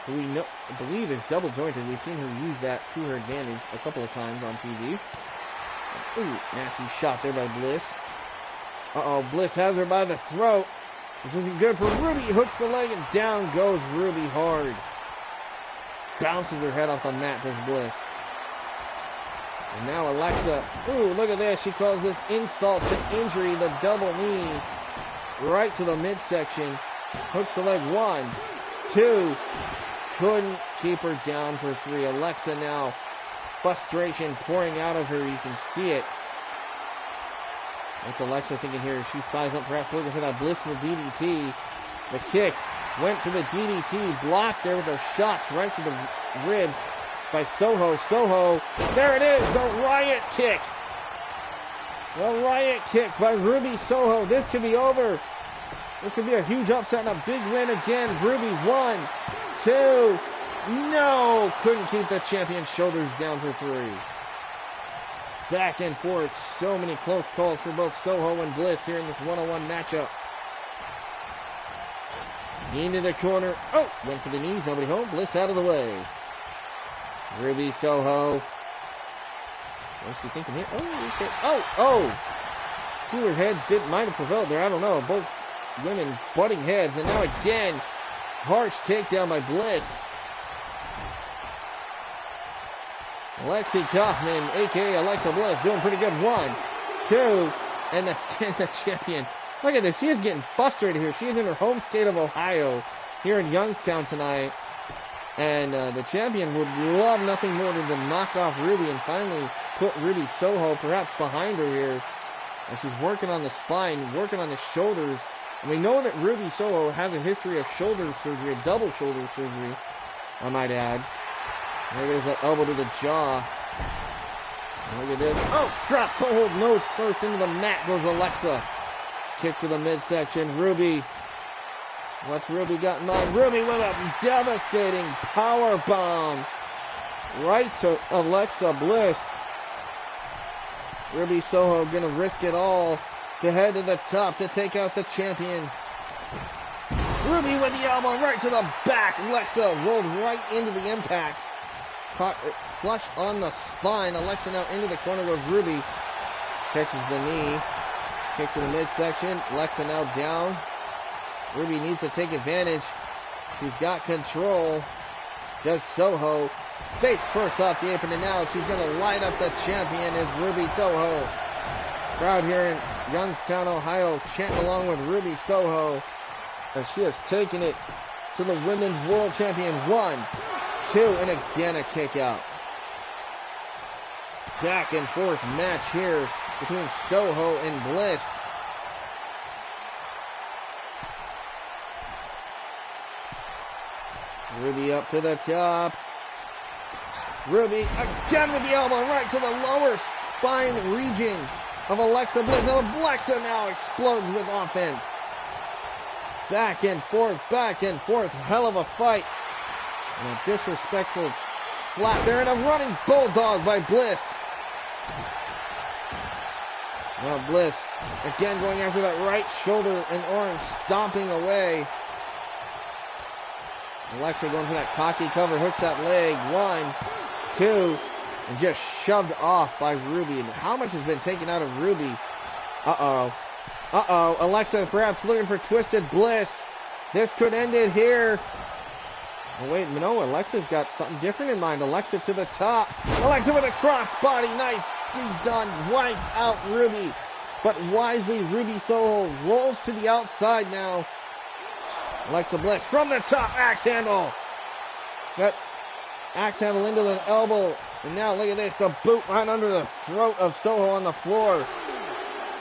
who we know, I believe is double jointed. We've seen her use that to her advantage a couple of times on TV. Ooh, nasty shot there by Bliss. Uh-oh, Bliss has her by the throat. This isn't good for Ruby. Hooks the leg and down goes Ruby hard. Bounces her head off the mat, does Bliss. And now Alexa, ooh, look at this. She calls this insult to injury, the double knee. Right to the midsection. Hooks the leg. One, two. Couldn't keep her down for three. Alexa now, frustration pouring out of her. You can see it. What's Alexa thinking here? She size up, perhaps looking for that Bliss with DDT. The kick went to the DDT. Blocked there with those shots right to the ribs by Soho. Soho, there it is, the Riot Kick. The Riot Kick by Ruby Soho. This could be over. This could be a huge upset and a big win again. Ruby, one, two. No, couldn't keep the champion's shoulders down for three. Back and forth. So many close calls for both Soho and Bliss here in this one-on-one matchup. Into the corner. Oh, went for the knees. Nobody home. Bliss out of the way. Ruby Soho. What's she thinking here? Oh, okay. Oh. Cooler heads might have prevailed there. I don't know. Both women butting heads. And now again, harsh takedown by Bliss. Alexi Kaufman, a.k.a. Alexa Bliss, doing pretty good. One, two, and the champion. Look at this. She is getting frustrated here. She is in her home state of Ohio, here in Youngstown tonight. And the champion would love nothing more than to knock off Ruby and finally put Ruby Soho perhaps behind her here. And she's working on the spine, working on the shoulders. And we know that Ruby Soho has a history of shoulder surgery, a double shoulder surgery, I might add. There's that elbow to the jaw. Look at this. Oh, drop toe hold nose first into the mat goes Alexa. Kick to the midsection. Ruby. What's Ruby got in mind? Ruby with a devastating power bomb right to Alexa Bliss. Ruby Soho gonna risk it all to head to the top to take out the champion. Ruby with the elbow right to the back. Alexa rolled right into the impact. Caught flush on the spine. Alexa now into the corner with Ruby. Catches the knee. Kick to the midsection. Alexa now down. Ruby needs to take advantage. She's got control. Does Soho. Face first off the apron, and now she's going to light up the champion is Ruby Soho. Crowd here in Youngstown, Ohio, chanting along with Ruby Soho as she has taken it to the Women's World Champion. One, two, and again a kick out. back and forth match here between Soho and Bliss. Ruby up to the top. Ruby again with the elbow right to the lower spine region of Alexa Bliss. Now Alexa now explodes with offense. Back and forth, hell of a fight. And a disrespectful slap there and a running bulldog by Bliss. Now Bliss again going after that right shoulder and arm, stomping away. Alexa going for that cocky cover, hooks that leg. 1, 2, and just shoved off by Ruby. And how much has been taken out of Ruby? Alexa perhaps looking for Twisted Bliss. This could end it here. Oh, wait, no, Alexa's got something different in mind. Alexa to the top. Alexa with a crossbody. Nice. She's done. Wipes out Ruby. But wisely, Ruby Soho rolls to the outside now. Alexa Bliss from the top. Axe handle. That axe handle into the elbow. And now look at this. The boot right under the throat of Soho on the floor.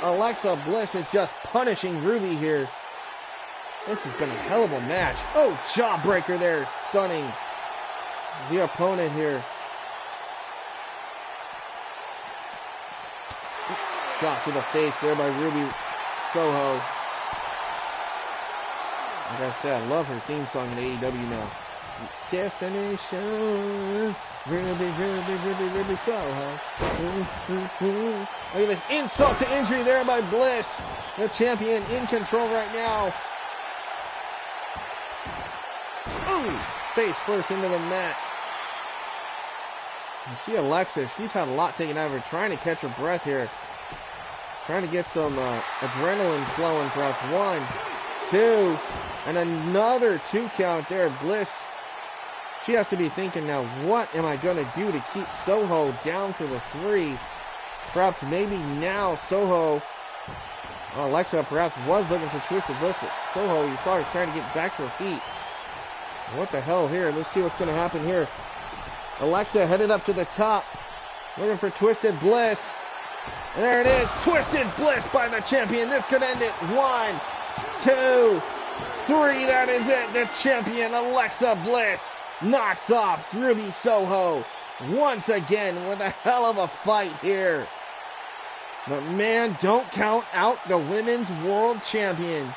Alexa Bliss is just punishing Ruby here. This has been a hell of a match. Oh, jawbreaker there. Stunning the opponent here. Shot to the face there by Ruby Soho. Like I said, I love her theme song in AEW now. Destination. Ruby Soho. Look at this insult to injury there by Bliss. The champion in control right now. Ooh, face first into the mat. You see Alexa, she's had a lot taken out of her, trying to catch her breath here. Trying to get some adrenaline flowing perhaps. 1, 2, and another 2 count there. Bliss, she has to be thinking now, what am I going to do to keep Soho down for the 3? Perhaps maybe now Soho, Alexa perhaps was looking for Twisted Bliss, but Soho, you saw her trying to get back to her feet. What the hell here? Let's see what's going to happen here. Alexa headed up to the top, looking for Twisted Bliss. And there it is, Twisted Bliss by the champion. This could end it. 1, 2, 3. That is it. The champion, Alexa Bliss, knocks off Ruby Soho once again with a hell of a fight here. But man, don't count out the Women's World Champion.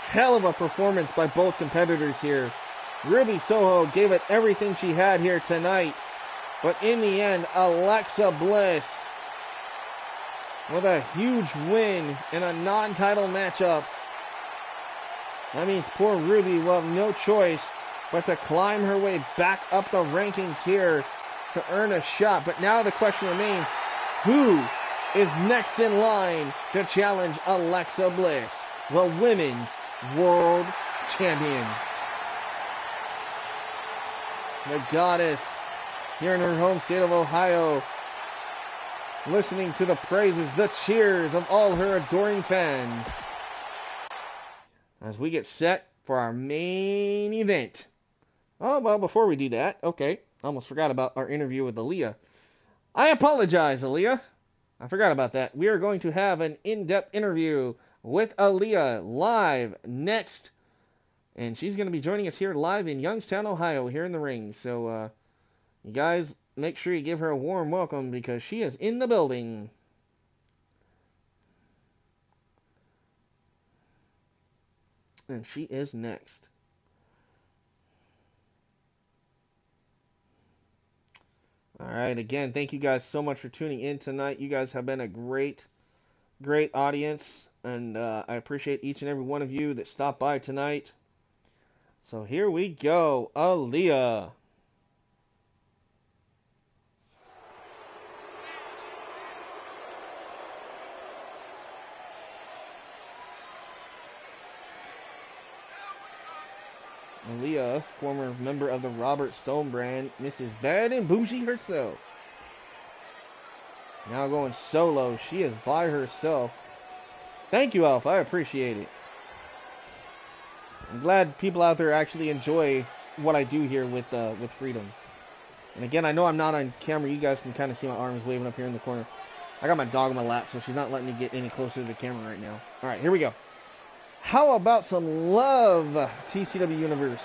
Hell of a performance by both competitors here. Ruby Soho gave it everything she had here tonight. But in the end, Alexa Bliss with a huge win in a non-title matchup. That means poor Ruby will have no choice but to climb her way back up the rankings here to earn a shot. But now the question remains, who is next in line to challenge Alexa Bliss, the Women's World Champion? The goddess here in her home state of Ohio, listening to the praises, the cheers of all her adoring fans as we get set for our main event. Oh, well, before we do that, okay, I almost forgot about our interview with Aaliyah. I apologize, Aaliyah. I forgot about that. We are going to have an in-depth interview with Aaliyah live next, and she's going to be joining us here live in Youngstown, Ohio, here in the ring. So, you guys, make sure you give her a warm welcome because she is in the building. And she is next. Alright, again, thank you guys so much for tuning in tonight. You guys have been a great audience. And I appreciate each and every one of you that stopped by tonight. So here we go. Aaliyah. Aaliyah, former member of the Robert Stone brand, Mrs. Bad and Bougie herself. Now going solo. She is by herself. Thank you, Alpha. I appreciate it. I'm glad people out there actually enjoy what I do here with Freedom. And again, I know I'm not on camera. You guys can kind of see my arms waving up here in the corner. I got my dog on my lap, so she's not letting me get any closer to the camera right now. All right, here we go. How about some love, TCW Universe?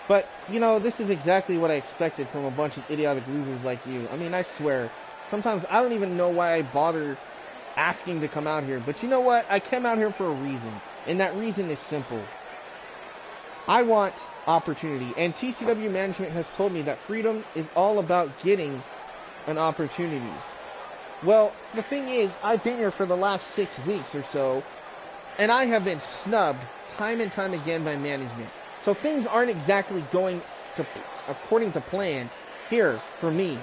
But, you know, this is exactly what I expected from a bunch of idiotic losers like you. I mean, I swear, sometimes I don't even know why I bother asking to come out here. But you know what? I came out here for a reason, and that reason is simple. I want opportunity, and TCW management has told me that Freedom is all about getting an opportunity. Well, the thing is, I've been here for the last 6 weeks or so, and I have been snubbed time and time again by management. So things aren't exactly going according to plan here for me.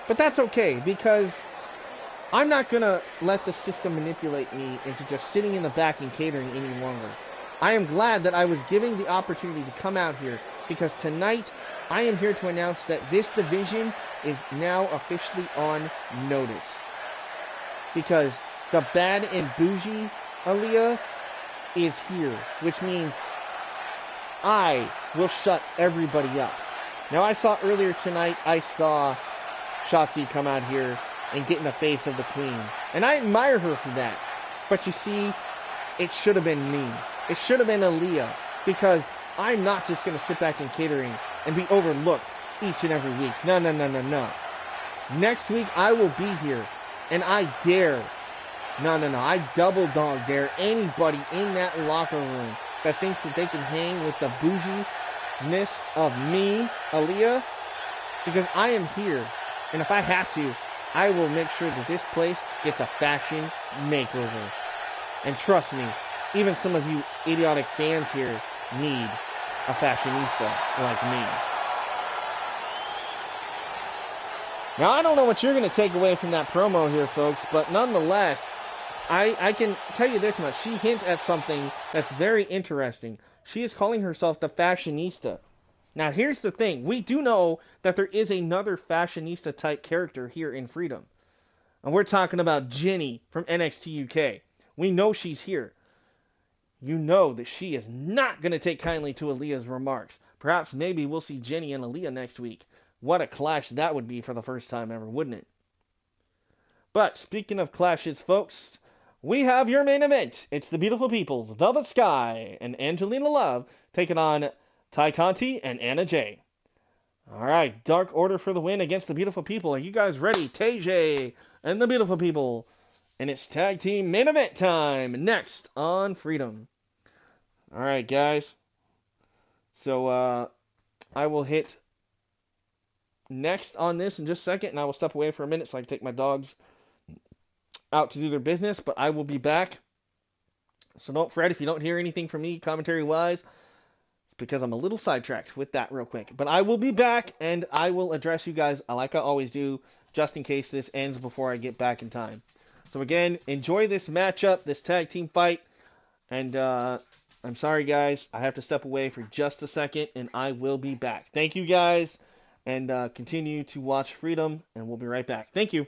But that's okay, because I'm not going to let the system manipulate me into just sitting in the back and catering any longer. I am glad that I was given the opportunity to come out here, because tonight I am here to announce that this division is now officially on notice. Because the bad and bougie Aaliyah is here, which means I will shut everybody up. Now, I saw earlier tonight, I saw Shotzi come out here and get in the face of the Queen. And I admire her for that. But you see, it should have been me. It should have been Aaliyah. Because I'm not just going to sit back in catering and be overlooked each and every week. No, no, no, no, no. Next week, I will be here. And I dare. No, no, no. I double dog dare anybody in that locker room that thinks that they can hang with the bougie-ness of me, Aaliyah, because I am here, and if I have to, I will make sure that this place gets a fashion makeover. And trust me, even some of you idiotic fans here need a fashionista like me. Now, I don't know what you're going to take away from that promo here, folks, but nonetheless, I can tell you this much. She hints at something that's very interesting. She is calling herself the fashionista. Now, here's the thing. We do know that there is another fashionista-type character here in Freedom. And we're talking about Jenny from NXT UK. We know she's here. You know that she is not going to take kindly to Aaliyah's remarks. Perhaps maybe we'll see Jenny and Aaliyah next week. What a clash that would be for the first time ever, wouldn't it? But speaking of clashes, folks, we have your main event. It's the Beautiful People's Velvet Sky and Angelina Love taking on Ty Conti and Anna Jay. All right, Dark Order for the win against the Beautiful People. Are you guys ready? TJ and the Beautiful People. And it's tag team main event time next on Freedom. All right, guys. So I will hit next on this in just a second, and I will step away for a minute so I can take my dogs out to do their business, but I will be back. So don't fret if you don't hear anything from me commentary-wise. It's because I'm a little sidetracked with that real quick. But I will be back, and I will address you guys like I always do, just in case this ends before I get back in time. So again, enjoy this matchup, this tag team fight. And I'm sorry, guys. I have to step away for just a second, and I will be back. Thank you, guys. And continue to watch Freedom, and we'll be right back. Thank you.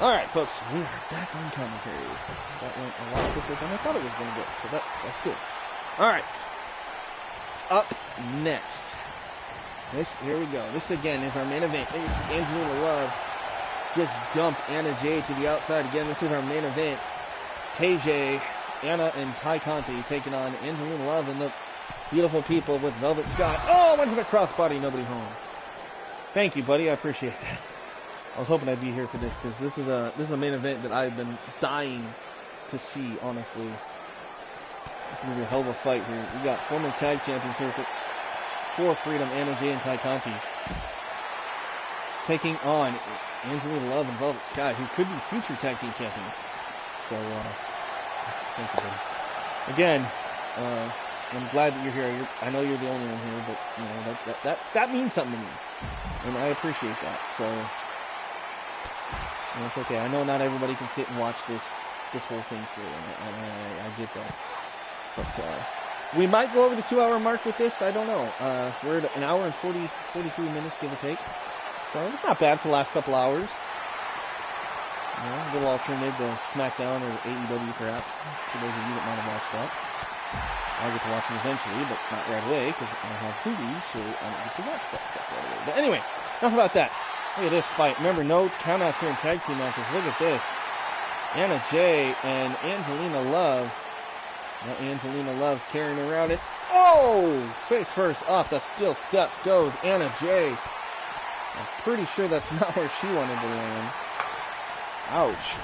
Alright, folks, we are back on commentary. That went a lot quicker than I thought it was going to go, so that's good. Alright, up next. Here we go. This again is our main event. This is Angelina Love just dumped Anna Jay to the outside again. This is our main event. TJ, Anna, and Ty Conti taking on Angelina Love and the beautiful people with Velvet Sky. Oh, went to the crossbody, nobody home. Thank you, buddy. I appreciate that. I was hoping I'd be here for this because this is a main event that I've been dying to see, honestly. This is going to be a hell of a fight here. We got former tag champions here for Freedom, Anna Jay and Ty Conti, taking on Angelina Love and Velvet Sky, who could be future tag team champions. So, thank you, buddy. Again, I'm glad that you're here. I know you're the only one here, but you know that means something to me, and I appreciate that. So, you know, it's okay. I know not everybody can sit and watch this whole thing through, and I get that. But we might go over the 2-hour mark with this. I don't know. We're at an hour and 43 minutes, give or take. So it's not bad for the last couple hours. You know, a little alternative to SmackDown or AEW, perhaps, for those of you that might have watched that. I'll get to watch them eventually, but not right away, because I have Hulu, so I don't get to watch that stuff right away. But anyway, enough about that. Look at this fight. Remember, no countouts here in tag team matches. Look at this. Anna Jay and Angelina Love. Now Angelina Love's carrying around it. Oh! Face first off the steel steps goes Anna Jay. I'm pretty sure that's not where she wanted to land. Ouch.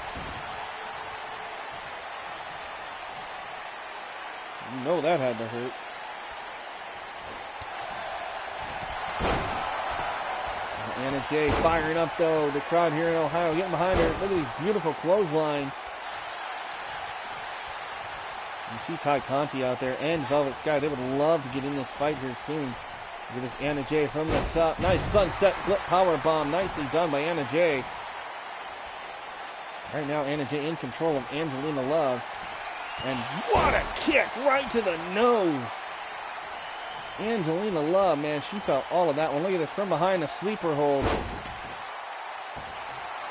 You know that had to hurt. Anna Jay firing up though. The crowd here in Ohio getting behind her. Look at these beautiful clothesline. You see Ty Conti out there and Velvet Sky. They would love to get in this fight here soon. Look at this Anna Jay from the top. Nice sunset flip power bomb. Nicely done by Anna Jay. Right now Anna Jay in control of Angelina Love. And what a kick right to the nose. Angelina Love, man, she felt all of that one. Look at this from behind, a sleeper hold.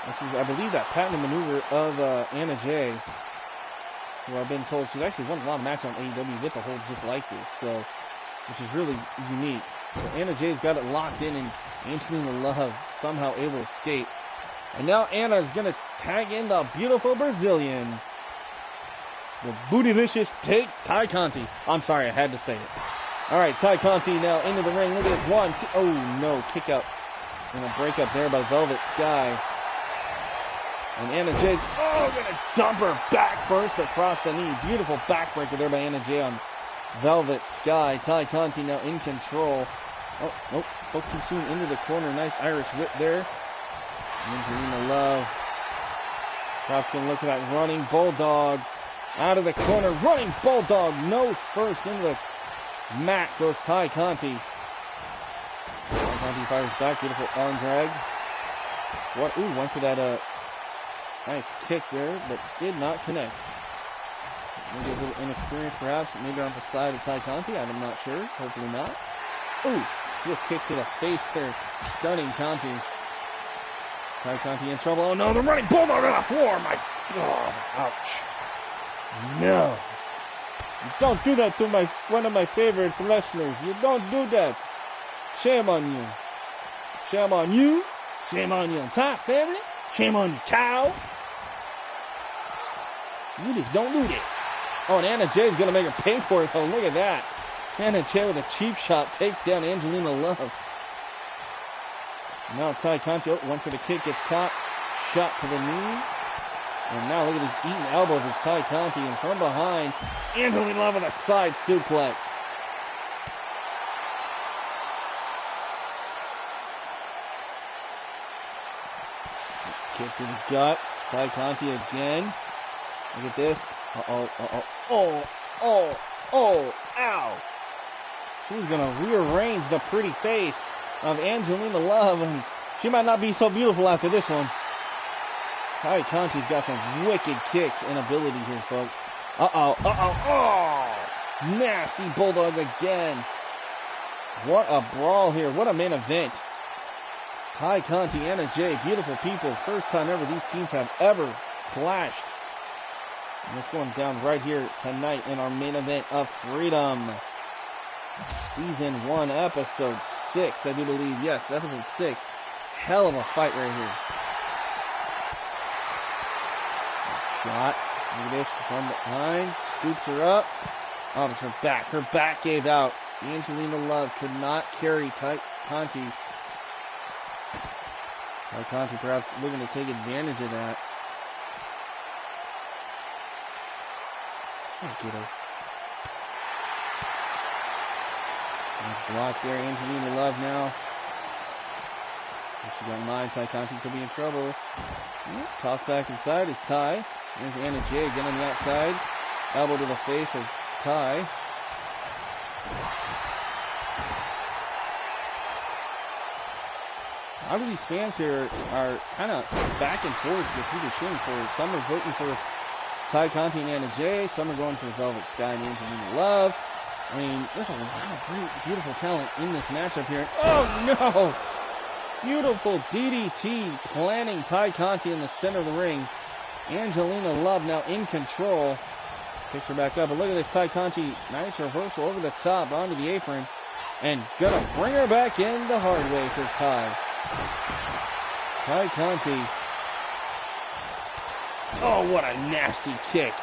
This is, I believe, that patented maneuver of Anna Jay, who I've been told she's actually won a lot of matches on AEW with a hold just like this, so, which is really unique. So Anna Jay's got it locked in, and Angelina Love somehow able to escape. And now Anna's going to tag in the beautiful Brazilian. The bootylicious take Ty Conti. I'm sorry, I had to say it. All right, Ty Conti now into the ring. Look at this. 1, 2. Oh, no. Kick out. And a break up there by Velvet Sky. And Anna Jay. Oh, going to dump her back first across the knee. Beautiful backbreaker there by Anna Jay on Velvet Sky. Ty Conti now in control. Oh, nope. Spoke too soon into the corner. Nice Irish whip there. Angelina Love. Crowd's going to look at that running bulldog. Out of the corner. Running bulldog. Nose first into the mat goes Ty Conti. Ty Conti fires back. Beautiful arm drag. What? Ooh, went for that nice kick there, but did not connect. Maybe a little inexperience, perhaps. Maybe on the side of Ty Conti. I'm not sure. Hopefully not. Ooh, swift kick to the face there. Stunning Conti. Ty Conti in trouble. Oh no, the running bulldog on the floor. My God. Ouch. No. You don't do that to one of my favorite wrestlers. You don't do that. Shame on you. Shame on you. Shame on you. Top family. Shame on you, cow. You just don't do that. Oh, and Anna Jay's going to make her pay for it, though. Look at that. Anna Jay with a cheap shot takes down Angelina Love. Now Ty Conti, went for the kick, gets caught. Shot to the knee. And now look at his eating elbows as Ty Conti, and from behind, Angelina Love with a side suplex. Kick to the gut. Ty Conti again. Look at this. Uh-oh, uh-oh. Oh, ow. She's going to rearrange the pretty face of Angelina Love, and she might not be so beautiful after this one. Ty Conti's got some wicked kicks and ability here, folks. Oh! Nasty bulldog again. What a brawl here. What a main event. Ty Conti, Anna Jay, beautiful people. First time ever these teams have ever clashed. And it's going down right here tonight in our main event of Freedom. Season 1, Episode 6, I do believe. Yes, Episode 6. Hell of a fight right here. Shot. Look at this. From behind. Scoops her up. Oh, it's her back. Her back gave out. Angelina Love could not carry Ty Conti. Ty Conti perhaps looking to take advantage of that. Oh, get her. Nice block there. Angelina Love now. She got mine. Ty Conti could be in trouble. Toss back inside is Ty. There's Anna Jay again on the outside. Elbow to the face of Ty. A lot of these fans here are kind of back and forth with who they're cheering for. Some are voting for Ty Conti and Anna Jay. Some are going for Velvet Sky and Angelina Love. I mean, there's a lot of great, beautiful talent in this matchup here. Oh, no! Beautiful DDT planting Ty Conti in the center of the ring. Angelina Love now in control. Picks her back up, but look at this Ty Conti. Nice reversal over the top onto the apron. And gonna bring her back in the hard way, says Ty. Ty Conti. Oh, what a nasty kick.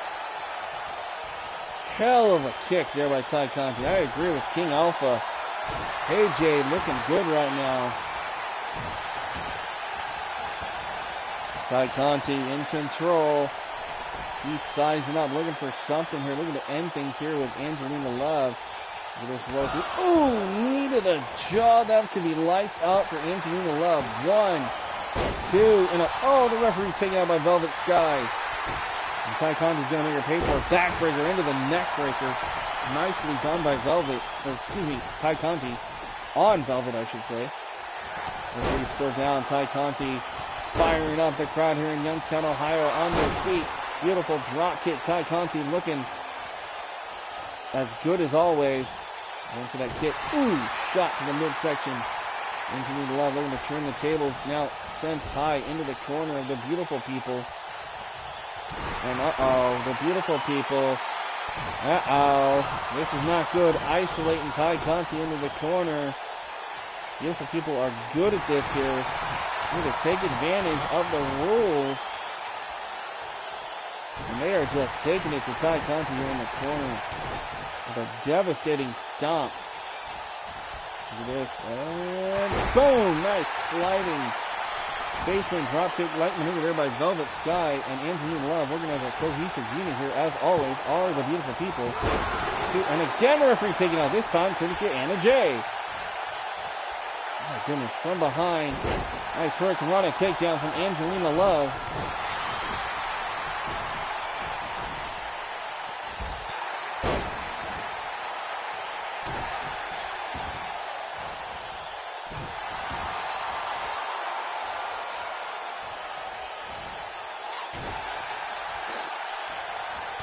Hell of a kick there by Ty Conti. I agree with King Alpha. AJ looking good right now. Ty Conti in control. He's sizing up, looking for something here. Looking to end things here with Angelina Love. Ooh, knee to the jaw. That could be lights out for Angelina Love. 1, 2, and oh, the referee taken out by Velvet Sky. And Ty Conti's going to make her pay for a backbreaker into the neck breaker. Nicely done by Velvet, or excuse me, Ty Conti. On Velvet, I should say. Referee still down. Ty Conti firing up the crowd here in Youngstown, Ohio on their feet. Beautiful drop kick. Ty Conti looking as good as always. Going for that kick. Ooh, shot to the midsection. Angelina Love looking to turn the tables. Now sends Ty into the corner of the beautiful people. And the beautiful people. This is not good. Isolating Ty Conti into the corner. Beautiful people are good at this here. Need to take advantage of the rules. And they are just taking it to Ty Conti here in the corner with a devastating stomp. Look at this. And boom! Nice sliding basement drop kick light maneuver there by Velvet Sky and Angelina Love. We're going to have a cohesive unit here, as always, are the beautiful people. And again, the referee taking out, this time courtesy of Anna Jay. Oh my goodness, from behind. Nice hurricanrana takedown from Angelina Love.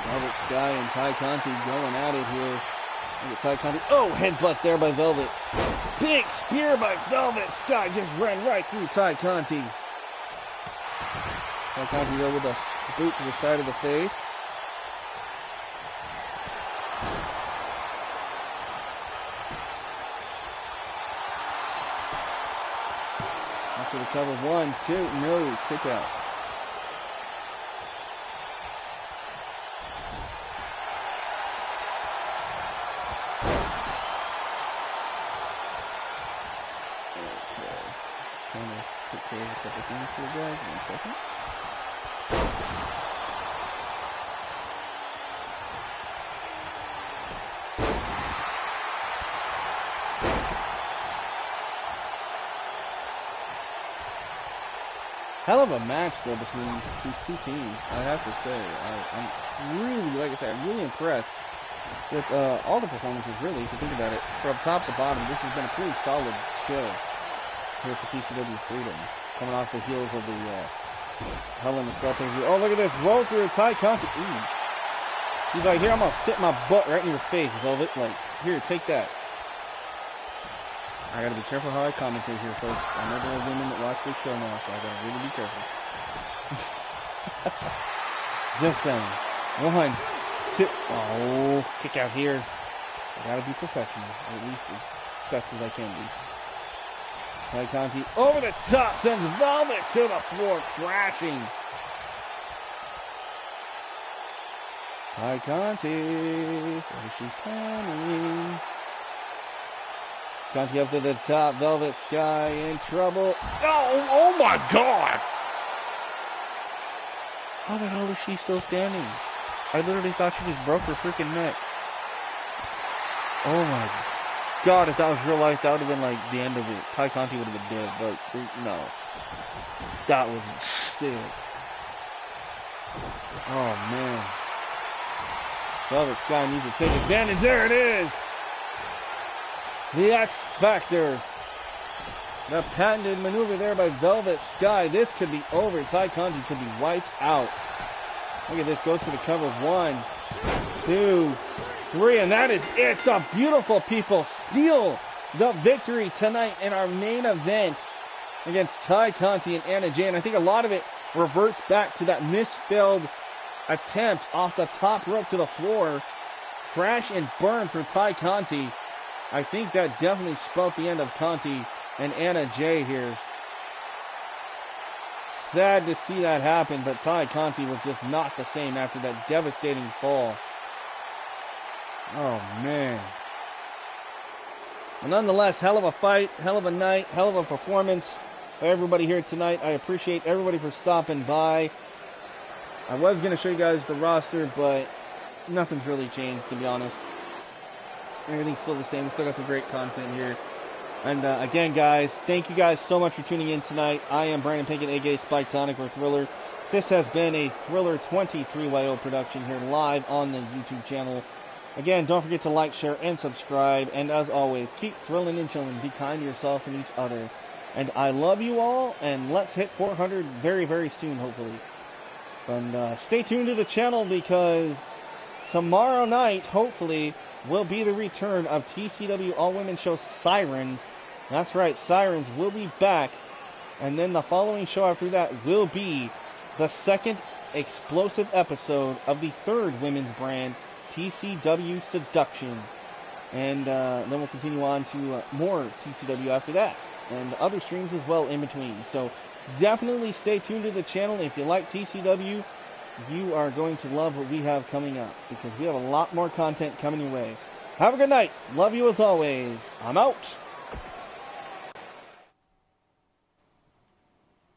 Velvet Sky and Ty Conti going at it here. Look at Ty Conti. Oh, headbutt there by Velvet. Big spear by Velvet Sky. Just ran right through Ty Conti. Ty Conti there with a boot to the side of the face. After the cover, 1, 2, no, kick out. Take care of a couple things here, guys. 1 second. Hell of a match, though, between these two teams, I have to say. I'm really, like I said, I'm really impressed with all the performances, really, if you think about it. From top to bottom, this has been a pretty solid show here for TCW Freedom, coming off the heels of the Hell in the Cell pay-per-view. Oh, look at this, roll through Ty Conti. Ooh. He's like, here, I'm gonna sit my butt right in your face, Velvet. Like, here, take that. I gotta be careful how I commentate here, folks. I know there are women that watch this show now, so I gotta really be careful. Just saying. 1, 2. Oh, kick out here. I gotta be professional, or at least as best as I can be. Tay Conti over the top, sends Velvet to the floor, crashing. Tay Conti, what is she planning? Conti up to the top, Velvet Sky in trouble. Oh my God! How the hell is she still standing? I literally thought she just broke her freaking neck. Oh my God, if that was real life, that would have been like the end of it. Tay Conti would have been dead, but no. That was sick. Oh man. Velvet Sky needs to take advantage. There it is! The X Factor. The patented maneuver there by Velvet Sky. This could be over. Tay Conti could be wiped out. Look at this. Goes for the cover. 1, 2, 3. And that is it. The beautiful people steal the victory tonight in our main event against Tay Conti and Anna Jay. And I think a lot of it reverts back to that misspelled attempt off the top rope to the floor. Crash and burn for Tay Conti. I think that definitely spelled the end of Conti and Anna Jay here. Sad to see that happen, but Tay Conti was just not the same after that devastating fall. Oh, man. But nonetheless, hell of a fight, hell of a night, hell of a performance by everybody here tonight. I appreciate everybody for stopping by. I was going to show you guys the roster, but nothing's really changed, to be honest. Everything's still the same. We still got some great content here. And again, guys, thank you guys so much for tuning in tonight. I am Brandon Pinkett, aka Spyke Tonic or Thriller. This has been a Thriller 23YO production here live on the YouTube channel. Again, don't forget to like, share, and subscribe. And as always, keep thrilling and chilling. Be kind to yourself and each other. And I love you all. And let's hit 400 very, very soon, hopefully. And stay tuned to the channel because tomorrow night, hopefully, will be the return of TCW All Women's show Sirens. That's right, Sirens will be back. And then the following show after that will be the second explosive episode of the third women's brand, TCW Seduction. And then we'll continue on to more TCW after that. And other streams as well in between. So definitely stay tuned to the channel. If you like TCW, you are going to love what we have coming up, because we have a lot more content coming your way. Have a good night. Love you as always. I'm out.